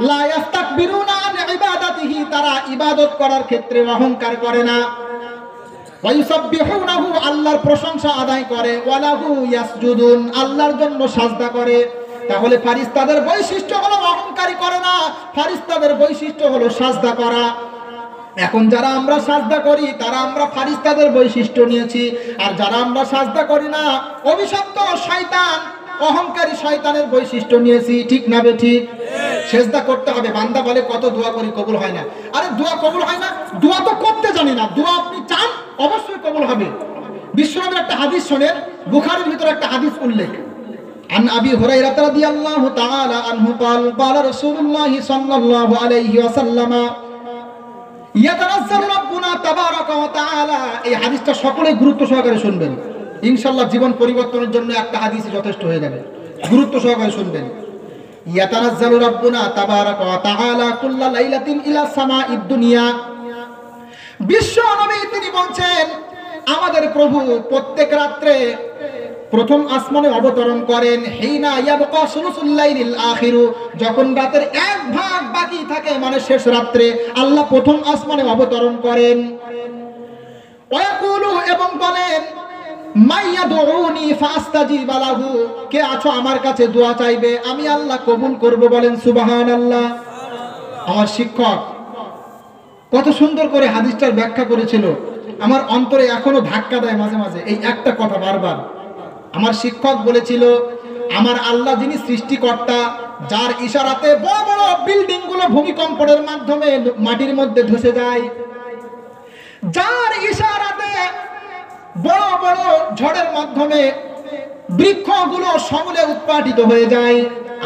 লা ইস্তাকবিরুনা আন ইবাদাতিহি, তারা ইবাদত করার ক্ষেত্রে অহংকার করে না। ওয়া ইউসাব্বিহুনাহু, আল্লাহর প্রশংসা আদায় করে। ওয়া লাহু ইয়াসজুদুন, আল্লাহর জন্য সাজদা করে। তাহলে ফারিস্তাদের বৈশিষ্ট্য হলো অহংকারী করে না, ফারিস্তাদের বৈশিষ্ট্য হলো সাজদা করা। এখন যারা আমরা সাজদা করি তারা আমরা ফারিস্তাদের বৈশিষ্ট্য নিয়েছি, আর যারা আমরা সাজদা করি না, অভিশপ্ত শয়তান, অহংকারী শয়তানের বৈশিষ্ট্য নিয়েছি, ঠিক না বেঠিক? সেজদা করতে হবে। বান্দা বলে কত দোয়া করি, কবুল হয় না। আরে দোয়া কবুল হয় না, দোয়া তো করতে জানি না। দোয়া আপনি চান, অবশ্যই কবুল হবে। বিশ্বনবীর একটা হাদিস শোনেন, বুখারীর ভিতরে একটা হাদিস উল্লেখ। عن أبي هريرة رضي الله تعالى عنه قال قال رسول الله صلى الله عليه وسلم يتنزل ربنا تبارك وتعالى। এই হাদিসটা সকলে গুরুত্ব সহকারে শুনবেন, ইনশাআল্লাহ জীবন পরিবর্তনের জন্য একটা হাদিসই যথেষ্ট হয়ে যাবে। গুরুত্ব সহকারে শুনবেন। ইয়াতানাজ্জালু রাব্বুনা তাবারাকা ওয়া তাআলা কুল্লা লাইলাতিন ইলা সামাঈদ দুনিয়া। বিশ্ব নবী তিনি বলছেন, আমাদের প্রভু প্রত্যেক রাত্রে প্রথম আসমানে অবতরণ করেন। হিনা ইয়াবকা সুলুসুল লাইলিল আখিরু, যখন রাতের এক ভাগ বাকি থাকে, মানে শেষ রাত্রে, আল্লাহ প্রথম আসমানে অবতরণ করেন। ওয়াকুলু, এবং বলেন, মাইয়াদউনি ফাস্তাজিব লাহু, কে আছো আমার কাছে দোয়া চাইবে, আমি আল্লাহ কবুল করব। বলেন সুবহানাল্লাহ। আমার শিক্ষক কত সুন্দর করে হাদিসটার ব্যাখ্যা করেছিল, আমার অন্তরে এখনো ধাক্কা দেয় মাঝে মাঝে এই একটা কথা বারবার। আমার শিক্ষক বলেছিল, আমার আল্লাহ যিনি সৃষ্টিকর্তা, যার ইশারাতে বড় বড় বিল্ডিং গুলো ভূমিকম্পের মাধ্যমে মাটির মধ্যে ধসে যায়, যার ইশারাতে বড় বড় ঝড়ের মাধ্যমে বৃক্ষগুলো সমূলে উৎপাটিত হয়ে যায়,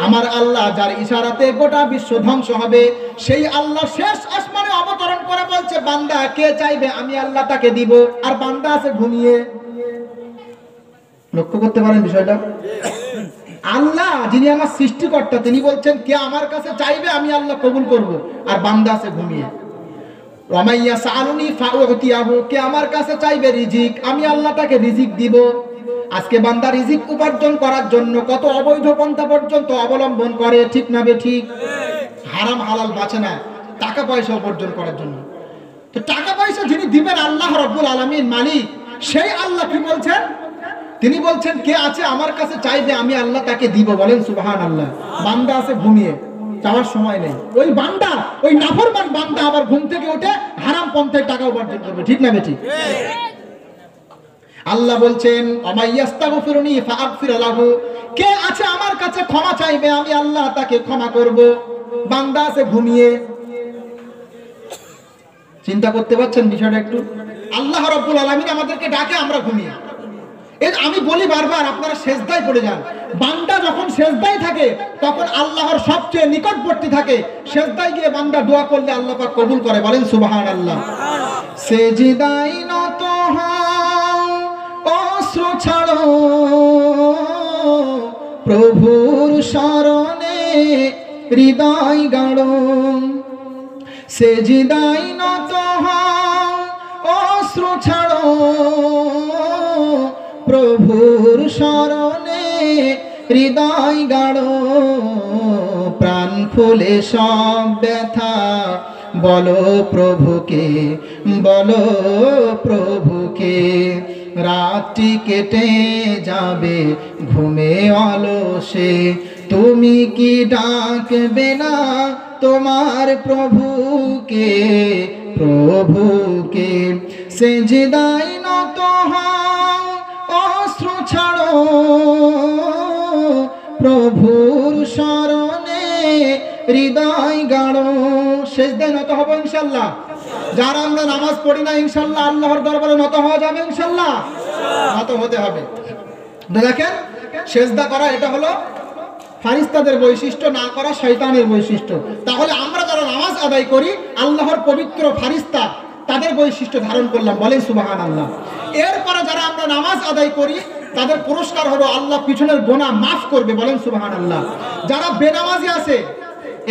আমার আল্লাহ যার ইশারাতে গোটা বিশ্ব ধ্বংস হবে, সেই আল্লাহ শেষ আসমানে অবতরণ করে বলছে, বান্দা কে চাইবে আমি আল্লাহ তাকে দিব। আর বান্দা আছে ঘুমিয়ে। লক্ষ্য করতে পারেন বিষয়টা? আল্লাহ যিনি আমার সৃষ্টিকর্তা, তিনি বলছেন কে আমার কাছে চাইবে আমি আল্লাহ কবুল করব, আর বান্দা আছে ঘুমিয়ে। ওয়ামাইয়া সালুনি ফাউতিয়াহু, কে আমার কাছে চাইবে রিজিক, আমি আল্লাহ তাকে রিজিক দিব। আজকে বান্দা রিজিক উপার্জন করার জন্য কত অবৈধ পন্থা পর্যন্ত অবলম্বন করে, ঠিক না বেঠিক? হারাম হালাল বাঁচে না টাকা পয়সা উপার্জন করার জন্য। তো টাকা পয়সা যিনি দিবেন আল্লাহ রাব্বুল আলামিন মালিক, সেই আল্লাহ কি বলছেন? তিনি বলছেন কে আছে আমার কাছে চাইবে আমি আল্লাহ তাকে দিব। বলেন সুবহানাল্লাহ। বান্দা আছে ঘুমিয়ে, যাওয়ার সময় নেই, ওই বান্দা, ওই নাফরমান বান্দা আবার ঘুম থেকে উঠে হারাম পন্থায় টাকা উপার্জন করবে, ঠিক না বেঠিক? আল্লাহ বলছেন আমাইয়াস্তাগফিরুনি ফাআগফির লাহু, কে আছে আমার কাছে ক্ষমা চাইবে আমি আল্লাহ তাকে ক্ষমা করব। বান্দা আছে ঘুমিয়ে। চিন্তা করতে পারছেন বিষয়টা একটু? আল্লাহ রাব্বুল আলামিন আমাদেরকে ডাকে, আমরা ঘুমিয়ে। এই আমি বলি বারবার, আপনারা সেজদায় পড়ে যান। বান্দা যখন সেজদায় থাকে তখন আল্লাহর সবচেয়ে নিকটবর্তী থাকে। সেজদায় গিয়ে বান্দা দোয়া করলে আল্লাহ পাক কবুল করে। বলেন সুবহানাল্লাহ। সেজদায় নত হও, অশ্রু ছাড়ো, প্রভুর শরণে হৃদয় গাড়ো। সেজদায় নত হও, অশ্রু ছাড়ো, প্রভুর শরণে হৃদয় গাড়ো। প্রাণ খুলে সব ব্যথা বলো প্রভুকে, বলো প্রভুকে। রাতটি কেটে যাবে ঘুমে অলসে, তুমি কি ডাকবে না তোমার প্রভুকে, প্রভুকে। সেজদায় নত হও, অশ্রু ছাড়ো, প্রভুর শরণে হৃদয় গাড়ো। সেজদায় নত হবো ইনশাআল্লাহ। যারা আমরা নামাজ পড়ি না ইনশাআল্লাহ আল্লাহর দরবারে নত হওয়া যাবে ইনশাআল্লাহ, নত হতে হবে। দেখেন, সেজদা করা এটা হলো ফারিস্তাদের বৈশিষ্ট্য, না করা শয়তানের বৈশিষ্ট্য। তাহলে আমরা যারা নামাজ আদায় করি আল্লাহর পবিত্র ফারিস্তা তাদের বৈশিষ্ট্য ধারণ করলাম। বলেন সুবহানাল্লাহ। এরপরে যারা আমরা নামাজ আদায় করি তাদের পুরস্কার হলো আল্লাহ পিছনের গুনাহ মাফ করবে। বলেন সুবহানাল্লাহ। যারা বেনামাজি আছে,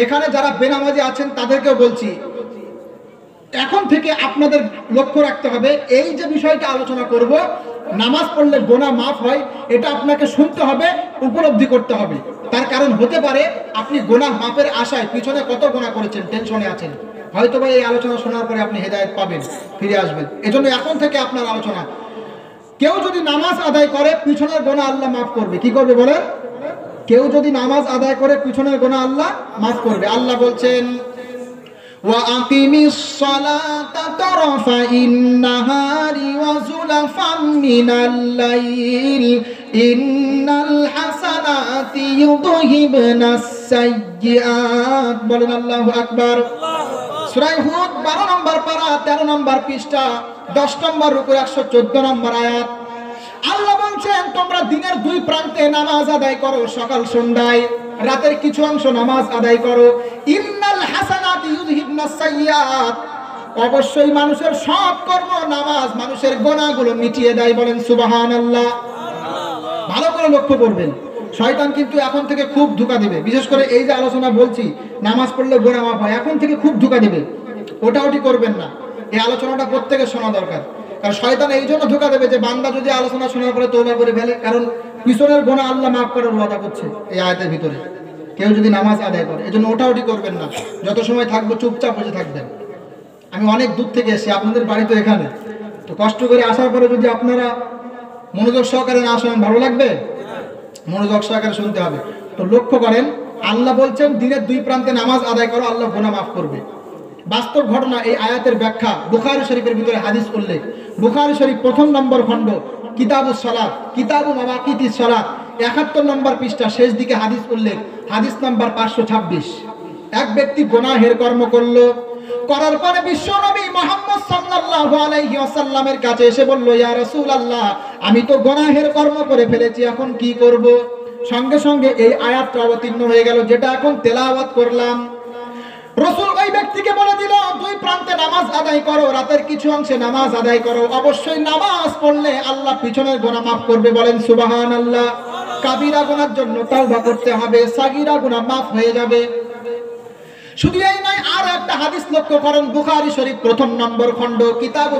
এখানে যারা বেনামাজি আছেন তাদেরকেও বলছি, এখন থেকে আপনাদের লক্ষ্য রাখতে হবে, এই যে বিষয়টা আলোচনা করব, নামাজ পড়লে গুনাহ মাফ হয়, এটা আপনাকে শুনতে হবে, উপলব্ধি করতে হবে। তার কারণ হতে পারে আপনি গুনাহ মাফের আশায় পিছনে কত গুনাহ করেছেন, টেনশনে আছেন, হয়তো বা এই আলোচনা শোনার পরে আপনি হেদায়েত পাবেন, ফিরে আসবেন। এজন্য এখন থেকে আপনার আলোচনা, কেউ যদি নামাজ আদায় করে পিছনের গুনাহ আল্লাহ মাফ করবে। কি করবে বলেন? কেউ যদি নামাজ আদায় করে পিছনের গুনাহ আল্লাহ মাফ করবে। আল্লাহ বলছেন وَأَقِمِ الصَّلَاةَ طَرَفَيِ النَّهَارِ وَزُلَفًا مِنَ اللَّيْلِ إِنَّ الْحَسَنَاتِ يُذْهِبْنَ السَّيِّئَاتِ। বলেন আল্লাহু আকবার। সূরা হুদ 12 নম্বর পারা 13 নম্বর পৃষ্ঠা 10 নম্বর রুকু 114 নম্বর আয়াত। আল্লাহ বলছেন তোমরা দিনের দুই প্রান্তে নামাজ আদায় করো, সকাল সন্ধ্যায়, রাতের কিছু অংশ নামাজ আদায় করো। ইন্নাল হাসানাতি ইউযহিবনাস সাইয়্যাত, অবশ্যই মানুষের সৎ কর্ম নামাজ মানুষের গুনাহগুলো মিটিয়ে দেয়। বলেন সুবহানাল্লাহ। ভালো করে লক্ষ্য করবেন, শয়তান কিন্তু এখন থেকে খুব ধোঁকা দিবে। বিশেষ করে এই যে আলোচনা বলছি নামাজ পড়লে গুনাহ মাফ হয়, এখন থেকে খুব ধোঁকা দিবে। ওটা করবেন না, এই আলোচনাটা প্রত্যেকের শোনা দরকার। কারণ শয়তান এই জন্য ধোঁকা দেবে যে বান্দা যদি আলোচনা শোনার পরে তওবা করে ফেলে, কারণ পিছনের গুনাহ আল্লাহ মাফ করার ওয়াদা করছে এই আয়াতের ভিতরে, কেউ যদি নামাজ আদায় করে। এজন্য ওটা করবেন না, যত সময় থাকবো চুপচাপ বসে থাকবেন। আমি অনেক দূর থেকে এসেছি, আপনাদের বাড়ি তো এখানে, তো কষ্ট করে আসার পরে যদি আপনারা মনোযোগ সহকারে না শোনেন ভালো লাগবে? মনোযোগ সহকারে শুনতে হবে। তো লক্ষ্য করেন, আল্লাহ বলছেন দিনের দুই প্রান্তে নামাজ আদায় করো, আল্লাহ গুনাহ মাফ করবে। বাস্তব ঘটনা, এই আয়াতের ব্যাখ্যা বুখারী শরীফের ভিতরে হাদিস উল্লেখ। বুখারী শরীফ 1ম নম্বর খণ্ড, কিতাবুস সালাত, কিতাবু মাওয়াকিতিস সালাত, 71 নম্বর পৃষ্ঠা, শেষ দিকে হাদিস উল্লেখ, হাদিস নাম্বার 526। এক ব্যক্তি গুনাহের কর্ম করলো, করার পরে বিশ্বনবী মুহাম্মদ সাল্লাল্লাহু আলাইহি ওয়াসাল্লামের কাছে এসে বলল, ইয়া রাসূলুল্লাহ, আমি তো গুনাহের কর্ম করে ফেলেছি, এখন কি করব? সঙ্গে সঙ্গে এই আয়াতটা অবতীর্ণ হয়ে গেল, যেটা এখন তেলাওয়াত করলাম। রাসূল ওই ব্যক্তিকে বলে দিল, দুই প্রান্তে নামাজ আদায় করো, রাতের কিছু অংশে নামাজ আদায় করো। অবশ্যই নামাজ পড়লে আল্লাহ পিছনের গুনাহ মাফ করবে। বলেন সুবহানাল্লাহ। কাবিরা গুনার জন্য তাওবা করতে হবে, সাগীরা গুনাহ মাফ হয়ে যাবে। শুধু এই নয়, আর একটা হাদিস লক্ষ্য করেন, বুখারী শরীফ 1ম নম্বর খণ্ড, কিতাবু